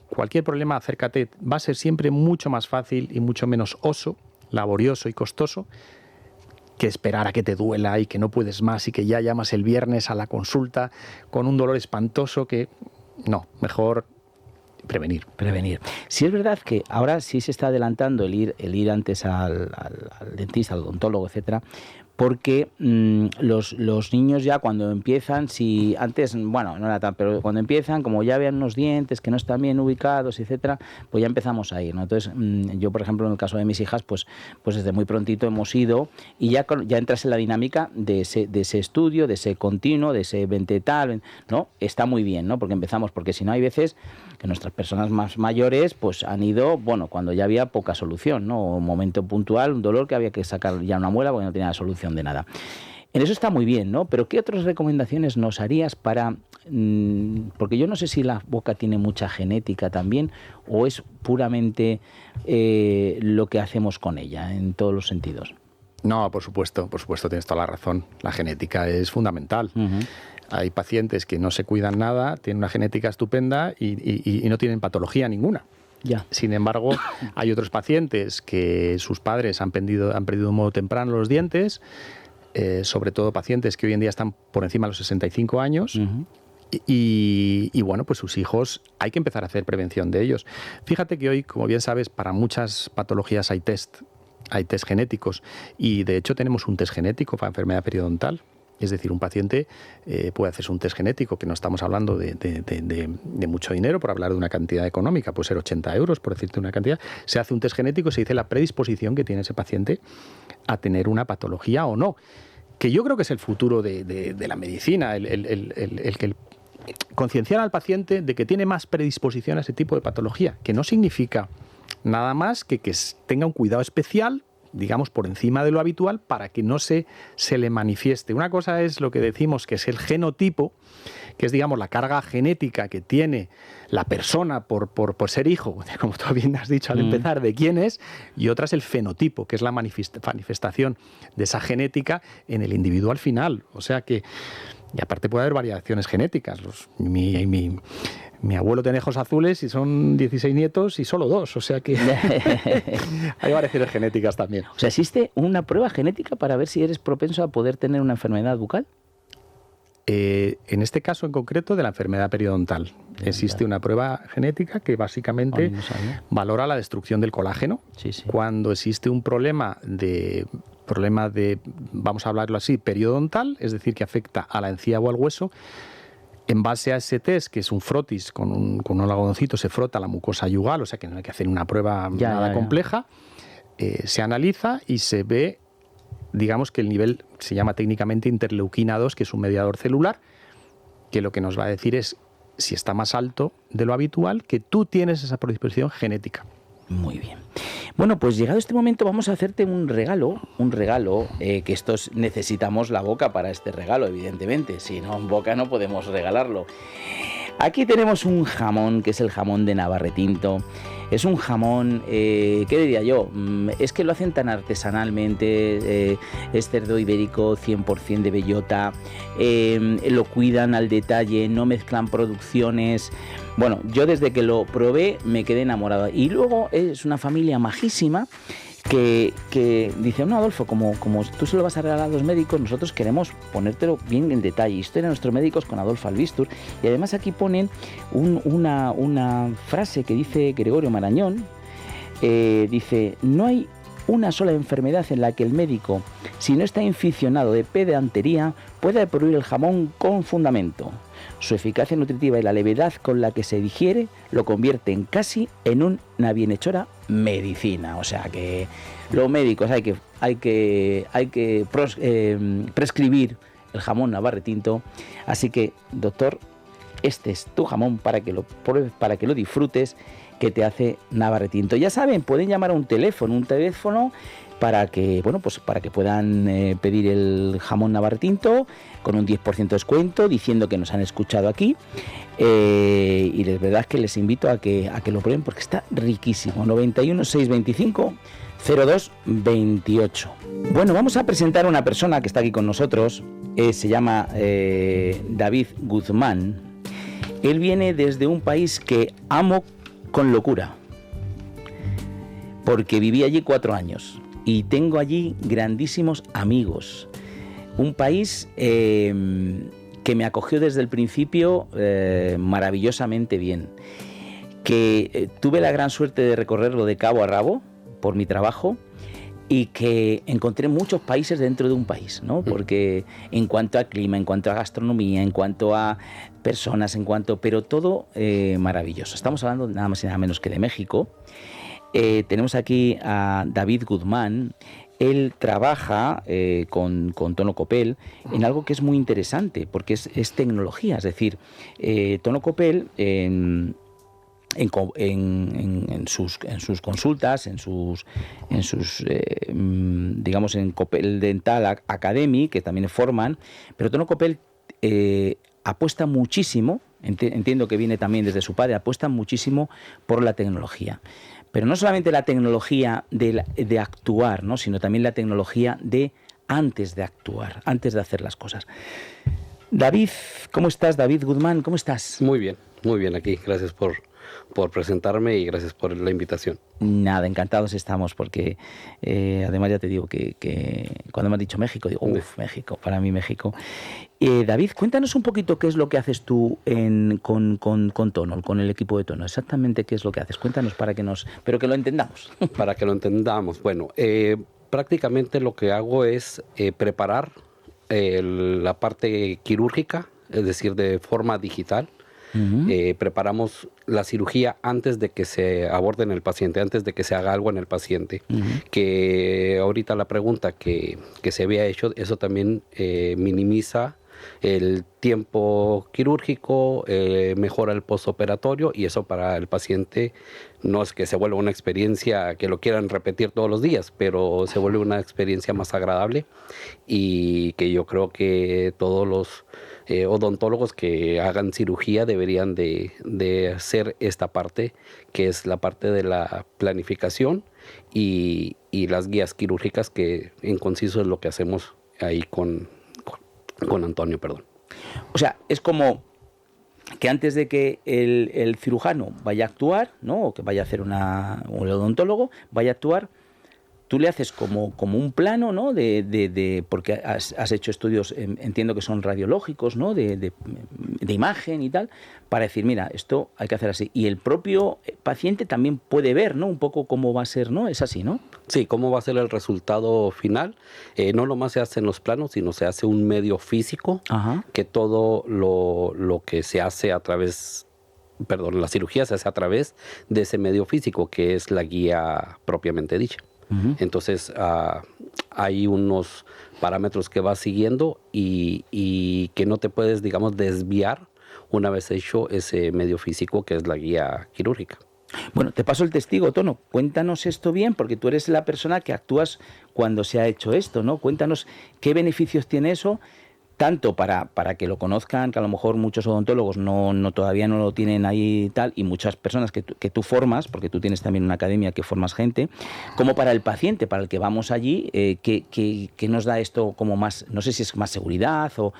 Cualquier problema, acércate. Va a ser siempre mucho más fácil y mucho menos oso, laborioso y costoso que esperar a que te duela y que no puedes más y que ya llamas el viernes a la consulta con un dolor espantoso que... No, mejor prevenir.
Sí es verdad que ahora sí se está adelantando el ir antes al dentista, al odontólogo, etcétera, porque los niños ya cuando empiezan, si antes, bueno, no era tan, pero cuando empiezan, como ya vean unos dientes que no están bien ubicados, etcétera, pues ya empezamos a ir, ¿no? Entonces, yo, por ejemplo, en el caso de mis hijas, pues desde muy prontito hemos ido y ya entras en la dinámica de ese estudio, de ese continuo, de ese 20 tal, ¿no? Está muy bien, ¿no? Porque empezamos, porque si no hay veces que nuestras personas más mayores pues han ido, bueno, cuando ya había poca solución, ¿no? Un momento puntual, un dolor que había que sacar ya una muela porque no tenía solución de nada. En eso está muy bien, ¿no? Pero ¿qué otras recomendaciones nos harías para...? Porque yo no sé si la boca tiene mucha genética también o es puramente lo que hacemos con ella en todos los sentidos.
No, por supuesto, tienes toda la razón. La genética es fundamental. Uh-huh. Hay pacientes que no se cuidan nada, tienen una genética estupenda y no tienen patología ninguna.
Ya.
Sin embargo, hay otros pacientes que sus padres han perdido de un modo temprano los dientes, sobre todo pacientes que hoy en día están por encima de los 65 años. Uh-huh. Y bueno, pues sus hijos, hay que empezar a hacer prevención de ellos. Fíjate que hoy, como bien sabes, para muchas patologías hay test genéticos y de hecho tenemos un test genético para enfermedad periodontal. Es decir, un paciente puede hacerse un test genético, que no estamos hablando de mucho dinero, por hablar de una cantidad económica, puede ser 80 euros, por decirte una cantidad. Se hace un test genético y se dice la predisposición que tiene ese paciente a tener una patología o no. que yo creo que es el futuro de la medicina, el que concienciar al paciente de que tiene más predisposición a ese tipo de patología, que no significa nada más que tenga un cuidado especial, digamos, por encima de lo habitual, para que no se le manifieste. Una cosa es lo que decimos que es el genotipo, que es, digamos, la carga genética que tiene la persona por ser hijo, como tú bien has dicho al empezar, de quién es, y otra es el fenotipo, que es la manifestación de esa genética en el individuo al final. O sea que, y aparte puede haber variaciones genéticas. Mi abuelo tiene ojos azules y son 16 nietos y solo 2, o sea que hay variaciones genéticas también.
O sea, ¿existe una prueba genética para ver si eres propenso a poder tener una enfermedad bucal?
En este caso en concreto de la enfermedad periodontal. Existe una prueba genética que básicamente valora la destrucción del colágeno.
Sí, sí.
Cuando existe un problema de, vamos a hablarlo así, periodontal, es decir, que afecta a la encía o al hueso, en base a ese test, que es un frotis con un algodoncito, se frota la mucosa yugal, o sea que no hay que hacer una prueba nada compleja, se analiza y se ve, digamos, que el nivel se llama técnicamente interleuquina 2, que es un mediador celular, que lo que nos va a decir es si está más alto de lo habitual, que tú tienes esa predisposición genética.
Muy bien. Bueno, pues llegado este momento vamos a hacerte un regalo, que estos necesitamos la boca para este regalo, evidentemente. Si no, en boca no podemos regalarlo. Aquí tenemos un jamón, que es el jamón de Navarretinto. Es un jamón, ¿qué diría yo? Es que lo hacen tan artesanalmente, es cerdo ibérico 100% de bellota, lo cuidan al detalle, no mezclan producciones. Bueno, yo desde que lo probé me quedé enamorado. Y luego es una familia majísima que dice, no, Adolfo, como tú se lo vas a regalar a los médicos, nosotros queremos ponértelo bien en detalle. Historia de nuestros médicos con Adolfo Albistur. Y además aquí ponen una frase que dice Gregorio Marañón. Dice, no hay una sola enfermedad en la que el médico, si no está inficionado de pedantería, pueda prohibir el jamón con fundamento. Su eficacia nutritiva y la levedad con la que se digiere lo convierten casi en una bienhechora medicina. O sea que los médicos hay que prescribir el jamón Navarretinto. Así que, doctor, este es tu jamón para que lo pruebes, para que lo disfrutes, que te hace Navarretinto. Ya saben, pueden llamar a un teléfono para que, bueno, pues para que puedan pedir el jamón Navarretinto con un 10% de descuento, diciendo que nos han escuchado aquí. Y de verdad que les invito a que lo prueben porque está riquísimo. 91 625 0228. Bueno, vamos a presentar a una persona que está aquí con nosotros. Se llama David Guzmán. Él viene desde un país que amo con locura, porque viví allí 4 años y tengo allí grandísimos amigos. Un país que me acogió desde el principio maravillosamente bien, que tuve la gran suerte de recorrerlo de cabo a rabo por mi trabajo, y que encontré muchos países dentro de un país, ¿no? Porque en cuanto a clima, en cuanto a gastronomía, en cuanto a personas, pero todo maravilloso. Estamos hablando nada más y nada menos que de México. Tenemos aquí a David Guzmán. Él trabaja con Tono Copel en algo que es muy interesante, porque es tecnología. Es decir, Tono Copel en sus consultas, digamos, en Copel Dental Academy, que también forman, pero Tono Copel apuesta muchísimo, entiendo que viene también desde su padre, apuesta muchísimo por la tecnología. Pero no solamente la tecnología de actuar, ¿no?, sino también la tecnología de antes de actuar, antes de hacer las cosas. David, ¿cómo estás? David Guzmán, ¿cómo estás?
Muy bien aquí. Gracias por presentarme y gracias por la invitación.
Nada, encantados estamos porque además ya te digo que cuando me has dicho México, digo, México, para mí México. David, cuéntanos un poquito qué es lo que haces tú con Tono, con el equipo de Tono. Exactamente qué es lo que haces. Cuéntanos pero que lo entendamos.
Para que lo entendamos. Bueno, prácticamente lo que hago es preparar la parte quirúrgica, es decir, de forma digital, preparamos la cirugía antes de que se aborde en el paciente, antes de que se haga algo en el paciente. Que ahorita la pregunta que se había hecho, eso también minimiza el tiempo quirúrgico, mejora el postoperatorio, y eso para el paciente no es que se vuelva una experiencia que lo quieran repetir todos los días, pero se vuelve una experiencia más agradable, y que yo creo que todos los odontólogos que hagan cirugía deberían de hacer esta parte, que es la parte de la planificación y las guías quirúrgicas, que en conciso es lo que hacemos ahí con Antonio, perdón.
O sea, es como que antes de que el cirujano vaya a actuar, ¿no? O que vaya a hacer el odontólogo vaya a actuar, tú le haces como un plano, ¿no? Porque has hecho estudios, entiendo que son radiológicos, ¿no? De imagen y tal, para decir, mira, esto hay que hacer así. Y el propio paciente también puede ver, ¿no? Un poco cómo va a ser, ¿no? Es así, ¿no?
Sí, cómo va a ser el resultado final. No nomás se hace en los planos, sino se hace un medio físico, que todo lo que se hace a través, la cirugía se hace a través de ese medio físico, que es la guía propiamente dicha. Entonces hay unos parámetros que vas siguiendo y que no te puedes, digamos, desviar una vez hecho ese medio físico, que es la guía quirúrgica.
Bueno, te paso el testigo, Tono. Cuéntanos esto bien, porque tú eres la persona que actúas cuando se ha hecho esto, ¿no? Cuéntanos qué beneficios tiene eso, tanto para que lo conozcan, que a lo mejor muchos odontólogos todavía no lo tienen ahí y tal, y muchas personas que tú formas, porque tú tienes también una academia que formas gente, como para el paciente, para el que vamos allí, que nos da esto como más, no sé si es más seguridad o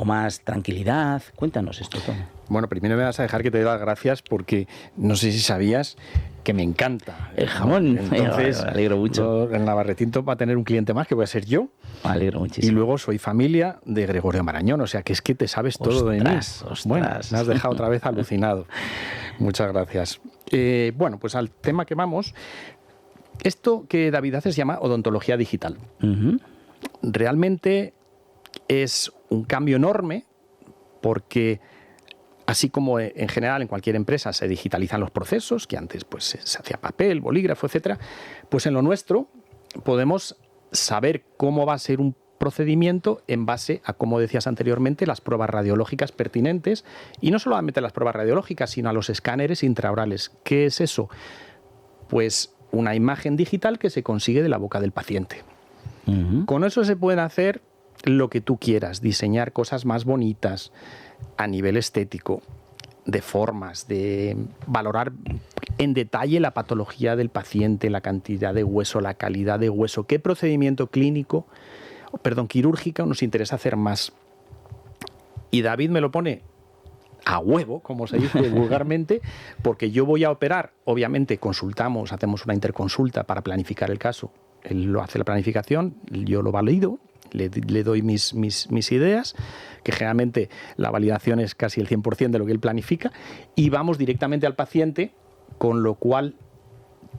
más tranquilidad. Cuéntanos esto, Tono.
Bueno, primero me vas a dejar que te dé las gracias, porque no sé si sabías que me encanta
el jamón.
Entonces,
me alegro mucho.
En Navarretinto va a tener un cliente más, que voy a ser yo.
Me alegro muchísimo.
Y luego soy familia de Gregorio Marañón, o sea que es que te sabes todo de mí.
Ostras.
Bueno, me has dejado otra vez alucinado. Muchas gracias. Bueno, pues al tema que vamos. Esto que David hace se llama odontología digital. Realmente es un cambio enorme, porque así como en general en cualquier empresa se digitalizan los procesos, que antes pues se hacía papel, bolígrafo, etcétera, pues en lo nuestro podemos saber cómo va a ser un procedimiento en base a, como decías anteriormente, las pruebas radiológicas pertinentes, y no solamente las pruebas radiológicas, sino a los escáneres intraorales. ¿Qué es eso? Pues una imagen digital que se consigue de la boca del paciente. Con eso se pueden hacer lo que tú quieras, diseñar cosas más bonitas a nivel estético, de formas, de valorar en detalle la patología del paciente, la cantidad de hueso, la calidad de hueso, qué procedimiento quirúrgico nos interesa hacer más. Y David me lo pone a huevo, como se dice vulgarmente, porque yo voy a operar, obviamente consultamos, hacemos una interconsulta para planificar el caso. Él lo hace la planificación, yo lo valido, le doy mis ideas, que generalmente la validación es casi el 100% de lo que él planifica, y vamos directamente al paciente, con lo cual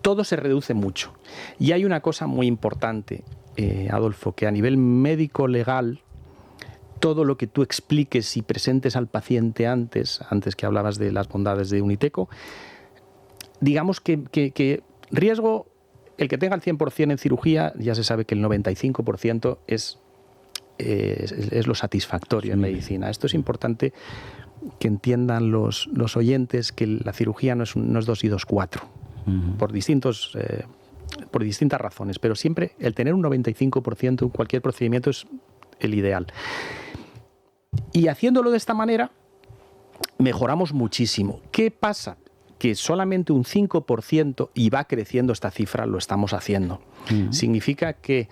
todo se reduce mucho. Y hay una cosa muy importante, Adolfo, que a nivel médico-legal, todo lo que tú expliques y presentes al paciente antes que hablabas de las bondades de Uniteco, digamos que riesgo, el que tenga el 100% en cirugía, ya se sabe que el 95% es lo satisfactorio en medicina. Esto es importante que entiendan los oyentes, que la cirugía no es 2 y 2, 4, por distintas razones, pero siempre el tener un 95% en cualquier procedimiento es el ideal. Y haciéndolo de esta manera, mejoramos muchísimo. ¿Qué pasa? Que solamente un 5%, y va creciendo esta cifra, lo estamos haciendo. Significa que,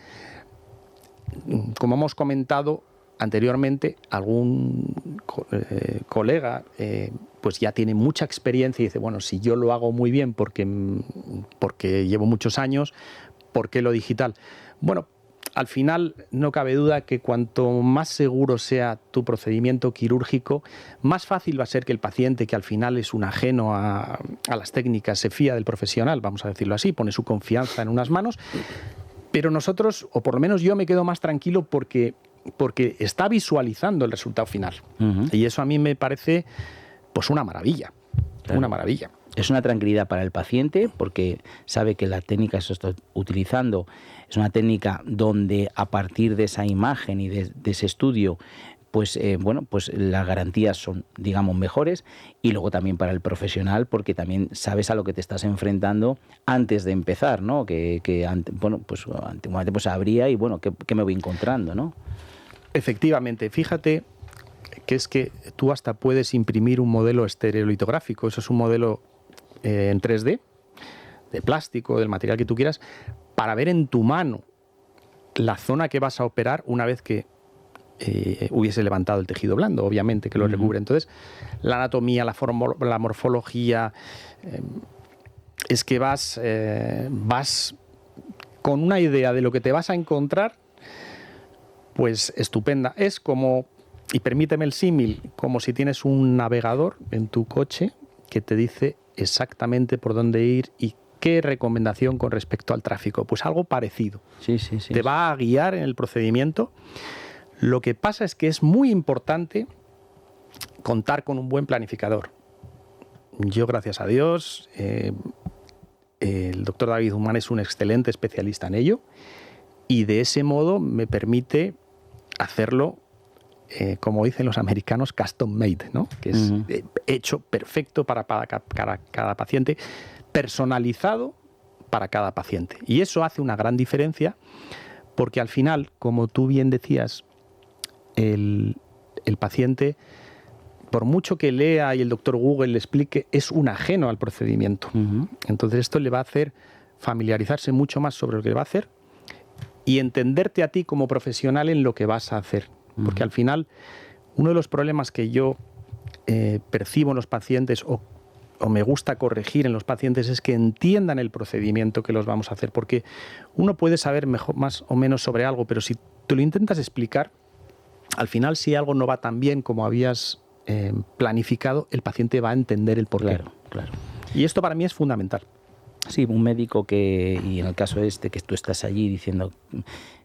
como hemos comentado anteriormente, algún colega pues ya tiene mucha experiencia y dice, bueno, si yo lo hago muy bien porque llevo muchos años, ¿por qué lo digital? Bueno, al final no cabe duda que cuanto más seguro sea tu procedimiento quirúrgico, más fácil va a ser que el paciente, que al final es un ajeno a las técnicas, se fía del profesional, vamos a decirlo así, pone su confianza en unas manos, pero nosotros, o por lo menos yo, me quedo más tranquilo porque está visualizando el resultado final. Y eso a mí me parece pues una maravilla,
Claro.
una maravilla.
Es una tranquilidad para el paciente porque sabe que la técnica que se está utilizando es una técnica donde a partir de esa imagen y de ese estudio pues las garantías son, digamos, mejores, y luego también para el profesional porque también sabes a lo que te estás enfrentando antes de empezar, ¿no? Antiguamente pues abría y bueno, ¿qué me voy encontrando, ¿no?
Efectivamente, fíjate que es que tú hasta puedes imprimir un modelo estereolitográfico, eso es un modelo en 3D, de plástico, del material que tú quieras, para ver en tu mano la zona que vas a operar una vez que hubiese levantado el tejido blando, obviamente, que lo recubre. Entonces, la anatomía, la morfología, es que vas con una idea de lo que te vas a encontrar, pues estupenda. Es como, y permíteme el símil, como si tienes un navegador en tu coche que te dice exactamente por dónde ir y qué recomendación con respecto al tráfico. Pues algo parecido.
Sí.
Te va a guiar en el procedimiento. Lo que pasa es que es muy importante contar con un buen planificador. Yo, gracias a Dios, el doctor David Humán es un excelente especialista en ello y de ese modo me permite hacerlo, como dicen los americanos, custom made, ¿no? Que es hecho perfecto para cada paciente, personalizado para cada paciente. Y eso hace una gran diferencia porque al final, como tú bien decías, el paciente, por mucho que lea y el doctor Google le explique, es un ajeno al procedimiento. Entonces esto le va a hacer familiarizarse mucho más sobre lo que va a hacer y entenderte a ti como profesional en lo que vas a hacer. Porque al final, uno de los problemas que yo percibo en los pacientes o me gusta corregir en los pacientes es que entiendan el procedimiento que los vamos a hacer. Porque uno puede saber más o menos sobre algo, pero si te lo intentas explicar, al final, si algo no va tan bien como habías planificado, el paciente va a entender el porqué.
Claro.
Y esto para mí es fundamental.
Sí, un médico y en el caso que tú estás allí diciendo,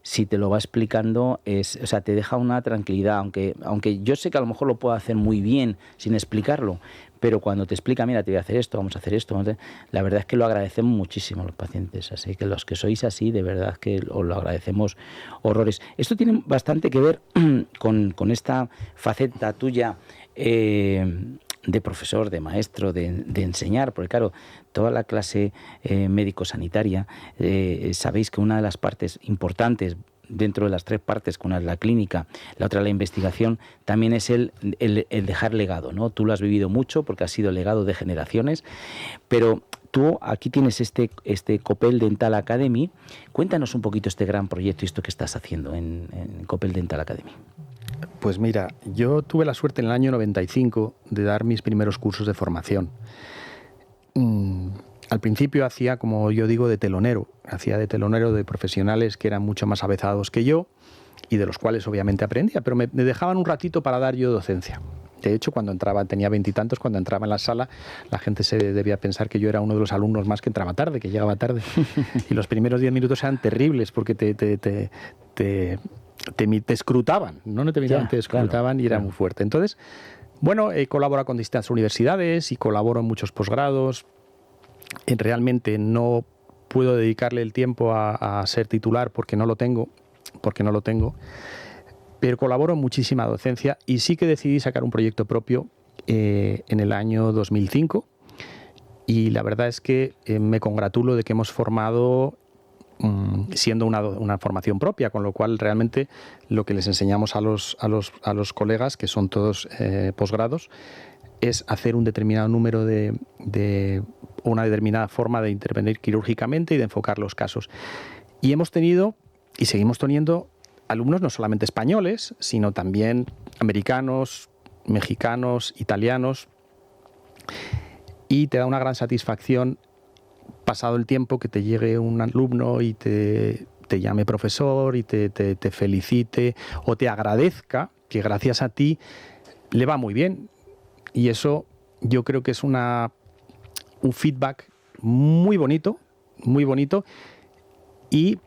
si te lo va explicando, te deja una tranquilidad, aunque yo sé que a lo mejor lo puedo hacer muy bien sin explicarlo, pero cuando te explica, mira, te voy a hacer esto, vamos a hacer esto, la verdad es que lo agradecemos muchísimo los pacientes, así que los que sois así, de verdad que os lo agradecemos horrores. Esto tiene bastante que ver con esta faceta tuya de profesor, de maestro, de enseñar, porque claro, toda la clase médico-sanitaria, sabéis que una de las partes importantes dentro de las tres partes, que una es la clínica, la otra la investigación, también es el dejar legado, ¿no? Tú lo has vivido mucho porque has sido legado de generaciones, pero tú aquí tienes este Coppel Dental Academy. Cuéntanos un poquito este gran proyecto y esto que estás haciendo en Coppel Dental Academy.
Pues mira, yo tuve la suerte en el año 95 de dar mis primeros cursos de formación. Al principio hacía, como yo digo, de telonero de profesionales que eran mucho más avezados que yo y de los cuales obviamente aprendía, pero me dejaban un ratito para dar yo docencia. De hecho, cuando entraba, tenía 20 y tantos, cuando entraba en la sala, la gente se debía pensar que yo era uno de los alumnos más que entraba tarde, que llegaba tarde. Y los primeros 10 minutos eran terribles porque te escrutaban, no te miraban, te escrutaban y era muy fuerte. Entonces, bueno, he colaborado con distintas universidades y colaboro en muchos posgrados. Realmente no puedo dedicarle el tiempo a ser titular porque no lo tengo, pero colaboro en muchísima docencia y sí que decidí sacar un proyecto propio en el año 2005 y la verdad es que me congratulo de que hemos formado siendo una formación propia, con lo cual realmente lo que les enseñamos a los colegas, que son todos posgrados, es hacer un determinado número de una determinada forma de intervenir quirúrgicamente y de enfocar los casos. Y hemos tenido y seguimos teniendo alumnos no solamente españoles, sino también americanos, mexicanos, italianos, y te da una gran satisfacción pasado el tiempo que te llegue un alumno y te llame profesor y te felicite o te agradezca que gracias a ti le va muy bien. Y eso yo creo que es un feedback muy bonito y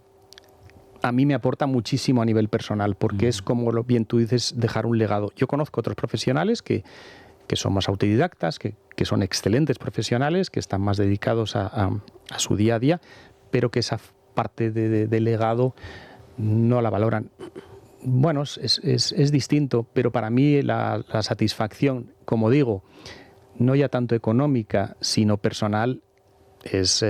a mí me aporta muchísimo a nivel personal porque es como bien tú dices, dejar un legado. Yo conozco otros profesionales que que son más autodidactas, que son excelentes profesionales, que están más dedicados a su día a día, pero que esa parte de legado no la valoran. Bueno, es distinto, pero para mí la satisfacción, como digo, no ya tanto económica, sino personal, es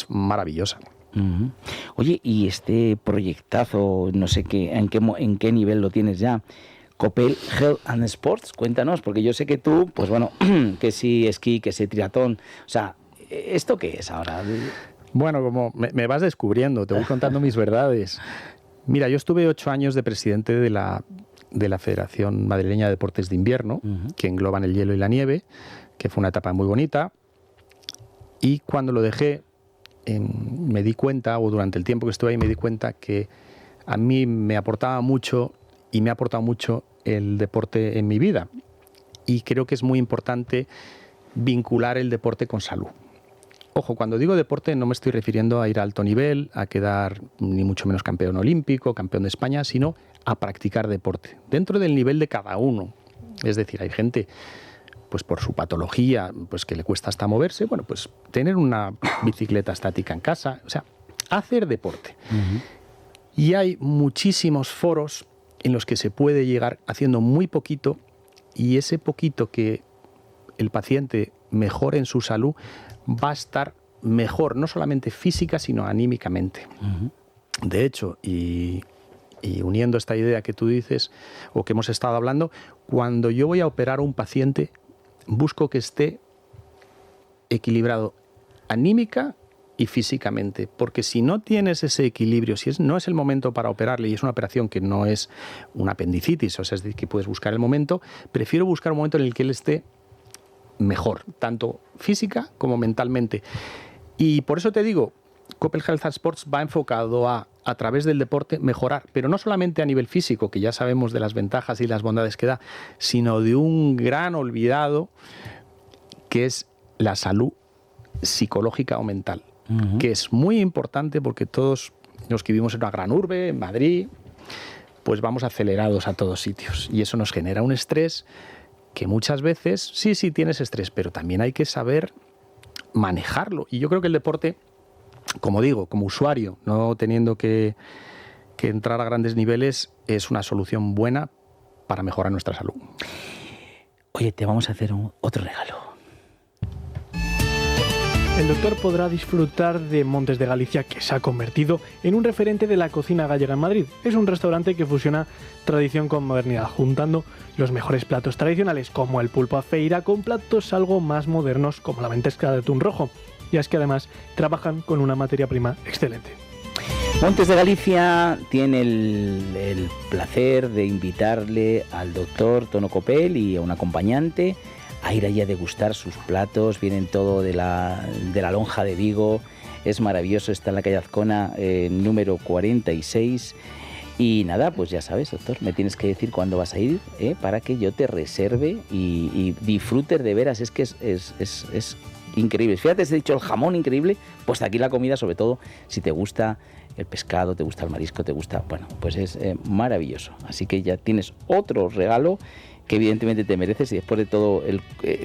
maravillosa.
Uh-huh. Oye, y este proyectazo, no sé en qué nivel lo tienes ya, Coppel Health and Sports, cuéntanos, porque yo sé que tú, pues bueno, que sí esquí, que sí triatlón, o sea, ¿esto qué es ahora?
Bueno, como me vas descubriendo, te voy contando mis verdades. Mira, yo estuve 8 años de presidente de la Federación Madrileña de Deportes de Invierno, que engloban el hielo y la nieve, que fue una etapa muy bonita. Y cuando lo dejé, me di cuenta, o durante el tiempo que estuve ahí, me di cuenta que a mí me aportaba mucho y me ha aportado mucho el deporte en mi vida. Y creo que es muy importante vincular el deporte con salud. Ojo, cuando digo deporte no me estoy refiriendo a ir a alto nivel, a quedar ni mucho menos campeón olímpico, campeón de España, sino a practicar deporte, dentro del nivel de cada uno. Es decir, hay gente, pues por su patología, pues que le cuesta hasta moverse, bueno, pues tener una bicicleta estática en casa, o sea, hacer deporte. Uh-huh. Y hay muchísimos foros en los que se puede llegar haciendo muy poquito, y ese poquito que el paciente mejore en su salud va a estar mejor, no solamente física, sino anímicamente. Uh-huh. De hecho, y uniendo esta idea que tú dices, o que hemos estado hablando, cuando yo voy a operar a un paciente, busco que esté equilibrado anímica y físicamente, porque si no tienes ese equilibrio, no es el momento para operarle, y es una operación que no es una apendicitis, o sea, es decir, que puedes buscar el momento, prefiero buscar un momento en el que él esté mejor, tanto física como mentalmente. Y por eso te digo, Coppel Health and Sports va enfocado a través del deporte, mejorar, pero no solamente a nivel físico, que ya sabemos de las ventajas y las bondades que da, sino de un gran olvidado, que es la salud psicológica o mental, uh-huh, que es muy importante porque todos los que vivimos en una gran urbe, en Madrid, pues vamos acelerados a todos sitios, y eso nos genera un estrés que muchas veces, sí tienes estrés, pero también hay que saber manejarlo. Y yo creo que el deporte, como digo, como usuario, no teniendo que entrar a grandes niveles, es una solución buena para mejorar nuestra salud.
Oye, te vamos a hacer otro regalo.
El doctor podrá disfrutar de Montes de Galicia, que se ha convertido en un referente de la cocina gallega en Madrid. Es un restaurante que fusiona tradición con modernidad, juntando los mejores platos tradicionales, como el pulpo a feira, con platos algo más modernos, como la ventesca de atún rojo. Y es que además trabajan con una materia prima excelente.
Montes de Galicia tiene el placer de invitarle al doctor Tono Coppel y a un acompañante a ir allí a degustar sus platos. Vienen todo de la lonja de Vigo, es maravilloso, está en la calle Azcona número 46. Y nada, pues ya sabes, doctor, me tienes que decir cuándo vas a ir, para que yo te reserve y disfrutes de veras. Es que es increíble. Fíjate, te he dicho el jamón increíble, pues aquí la comida, sobre todo si te gusta el pescado, te gusta el marisco, te gusta, bueno, pues es maravilloso. Así que ya tienes otro regalo que evidentemente te mereces, y después de todo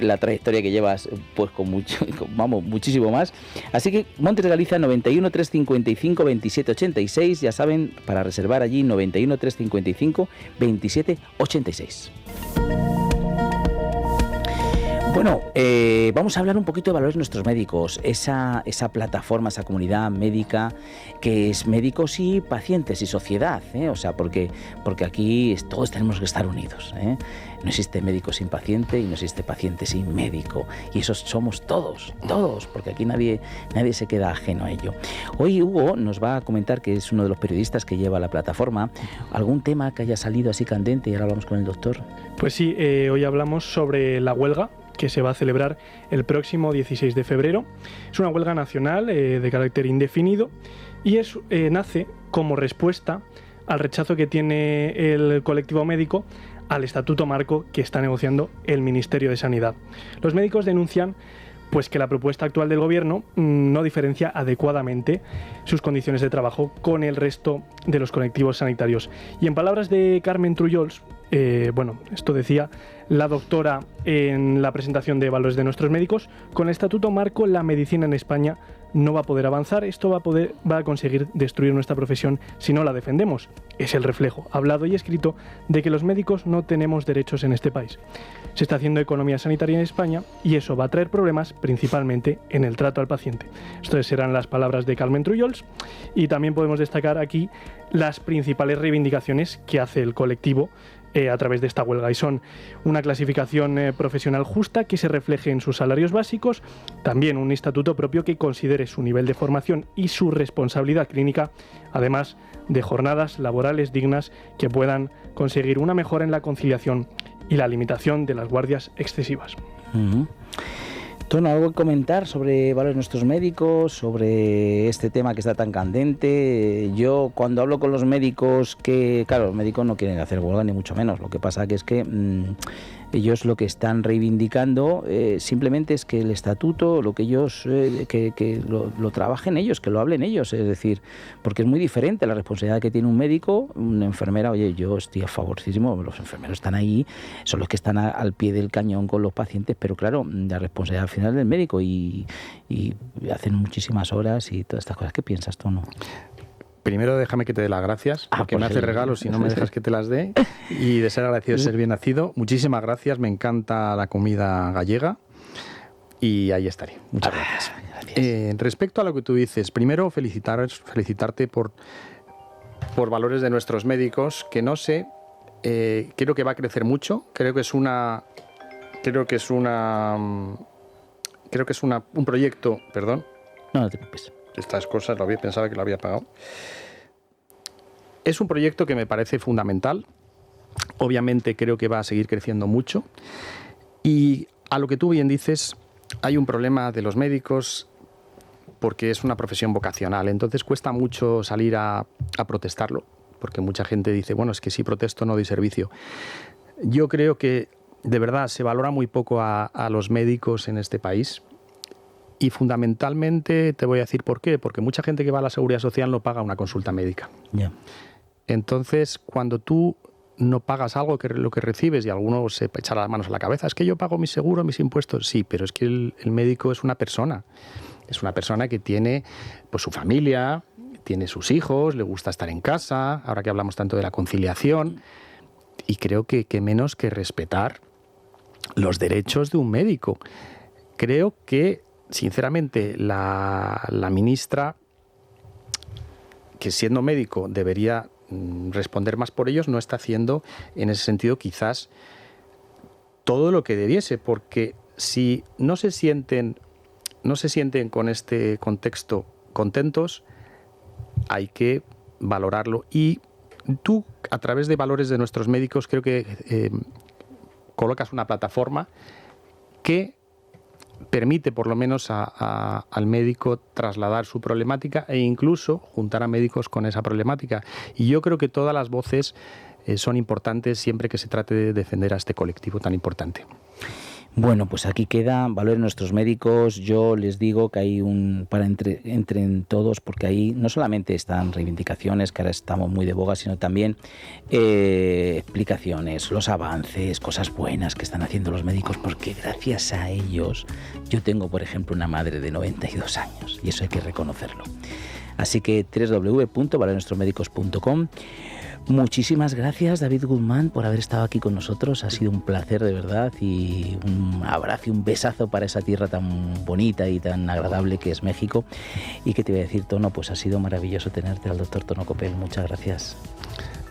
la trayectoria que llevas, pues muchísimo más. Así que Montes de Galicia, 91 355 27 86, ya saben, para reservar allí, 91 355 27 86. Bueno, vamos a hablar un poquito de Valores Nuestros Médicos, esa plataforma, esa comunidad médica que es médicos y pacientes y sociedad, o sea, porque aquí todos tenemos que estar unidos, No existe médico sin paciente y no existe paciente sin médico, y eso somos todos, porque aquí nadie se queda ajeno a ello. Hoy Hugo nos va a comentar, que es uno de los periodistas que lleva la plataforma, algún tema que haya salido así candente, y ahora hablamos con el doctor.
Pues sí, hoy hablamos sobre la huelga que se va a celebrar el próximo 16 de febrero. Es una huelga nacional de carácter indefinido, y nace como respuesta al rechazo que tiene el colectivo médico al Estatuto Marco que está negociando el Ministerio de Sanidad. Los médicos denuncian pues que la propuesta actual del Gobierno no diferencia adecuadamente sus condiciones de trabajo con el resto de los colectivos sanitarios. Y en palabras de Carmen Trullols, esto decía la doctora en la presentación de valores de nuestros médicos: con el Estatuto Marco la medicina en España no va a poder avanzar, esto va a conseguir destruir nuestra profesión si no la defendemos. Es el reflejo, hablado y escrito, de que los médicos no tenemos derechos en este país. Se está haciendo economía sanitaria en España y eso va a traer problemas principalmente en el trato al paciente. Estas serán las palabras de Carmen Trullols, y también podemos destacar aquí las principales reivindicaciones que hace el colectivo a través de esta huelga, y son una clasificación profesional justa que se refleje en sus salarios básicos, también un estatuto propio que considere su nivel de formación y su responsabilidad clínica, además de jornadas laborales dignas que puedan conseguir una mejora en la conciliación y la limitación de las guardias excesivas.
Tono, ¿algo que comentar sobre valores nuestros médicos, sobre este tema que está tan candente? Yo cuando hablo con los médicos, que claro, los médicos no quieren hacer huelga ni mucho menos, lo que pasa que es que ellos lo que están reivindicando simplemente es que el estatuto, lo que ellos, que lo trabajen ellos, que lo hablen ellos, es decir, porque es muy diferente la responsabilidad que tiene un médico, una enfermera. Oye, yo estoy a favorísimo, los enfermeros están ahí, son los que están al pie del cañón con los pacientes, pero claro, la responsabilidad al final del médico y hacen muchísimas horas y todas estas cosas. ¿Qué piensas tú, no?
Primero déjame que te dé las gracias, porque me hace regalos y no me dejas que te las dé. Y de ser agradecido de ser bien nacido. Muchísimas gracias, me encanta la comida gallega y ahí estaré. Muchas gracias. Respecto a lo que tú dices, primero felicitarte por valores de nuestros médicos, que no sé, creo que va a crecer mucho, creo que es un proyecto, perdón.
No te preocupes.
Estas cosas pensaba que lo había pagado. Es un proyecto que me parece fundamental. Obviamente creo que va a seguir creciendo mucho. Y a lo que tú bien dices, hay un problema de los médicos porque es una profesión vocacional. Entonces cuesta mucho salir a protestarlo, porque mucha gente dice, bueno, es que si protesto no doy servicio. Yo creo que de verdad se valora muy poco a los médicos en este país. Y fundamentalmente te voy a decir por qué. Porque mucha gente que va a la Seguridad Social no paga una consulta médica.
Yeah.
Entonces, cuando tú no pagas algo que lo que recibes, y alguno se echa las manos a la cabeza, es que yo pago mi seguro, mis impuestos. Sí, pero es que el médico es una persona. Es una persona que tiene pues su familia, tiene sus hijos, le gusta estar en casa, ahora que hablamos tanto de la conciliación. Y creo que menos que respetar los derechos de un médico. Creo que sinceramente, la ministra, que siendo médico debería responder más por ellos, no está haciendo en ese sentido quizás todo lo que debiese, porque si no se sienten con este contexto contentos, hay que valorarlo. Y tú, a través de valores de nuestros médicos, creo que colocas una plataforma que permite por lo menos al médico trasladar su problemática e incluso juntar a médicos con esa problemática. Y yo creo que todas las voces son importantes siempre que se trate de defender a este colectivo tan importante.
Bueno, pues aquí queda valores nuestros médicos. Yo les digo que hay para entren todos, porque ahí no solamente están reivindicaciones, que ahora estamos muy de boga, sino también explicaciones, los avances, cosas buenas que están haciendo los médicos, porque gracias a ellos yo tengo, por ejemplo, una madre de 92 años y eso hay que reconocerlo. Así que www.valornuestrosmedicos.com. Muchísimas gracias, David Guzmán, por haber estado aquí con nosotros. Ha sido un placer, de verdad, y un abrazo y un besazo para esa tierra tan bonita y tan agradable que es México. Y que te voy a decir, Tono, pues ha sido maravilloso tenerte al doctor Tono Copel. Muchas gracias.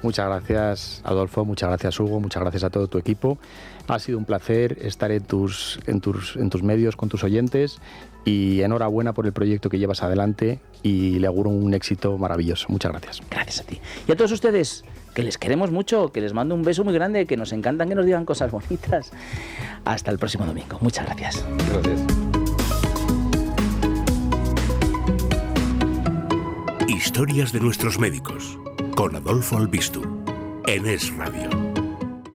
Muchas gracias, Adolfo, muchas gracias, Hugo, muchas gracias a todo tu equipo. Ha sido un placer estar en tus medios con tus oyentes, y enhorabuena por el proyecto que llevas adelante y le auguro un éxito maravilloso. Muchas gracias.
Gracias a ti. Y a todos ustedes, que les queremos mucho, que les mando un beso muy grande, que nos encantan que nos digan cosas bonitas. Hasta el próximo domingo. Muchas gracias.
Gracias.
Historias de nuestros médicos, con Adolfo Albistu, en Es Radio.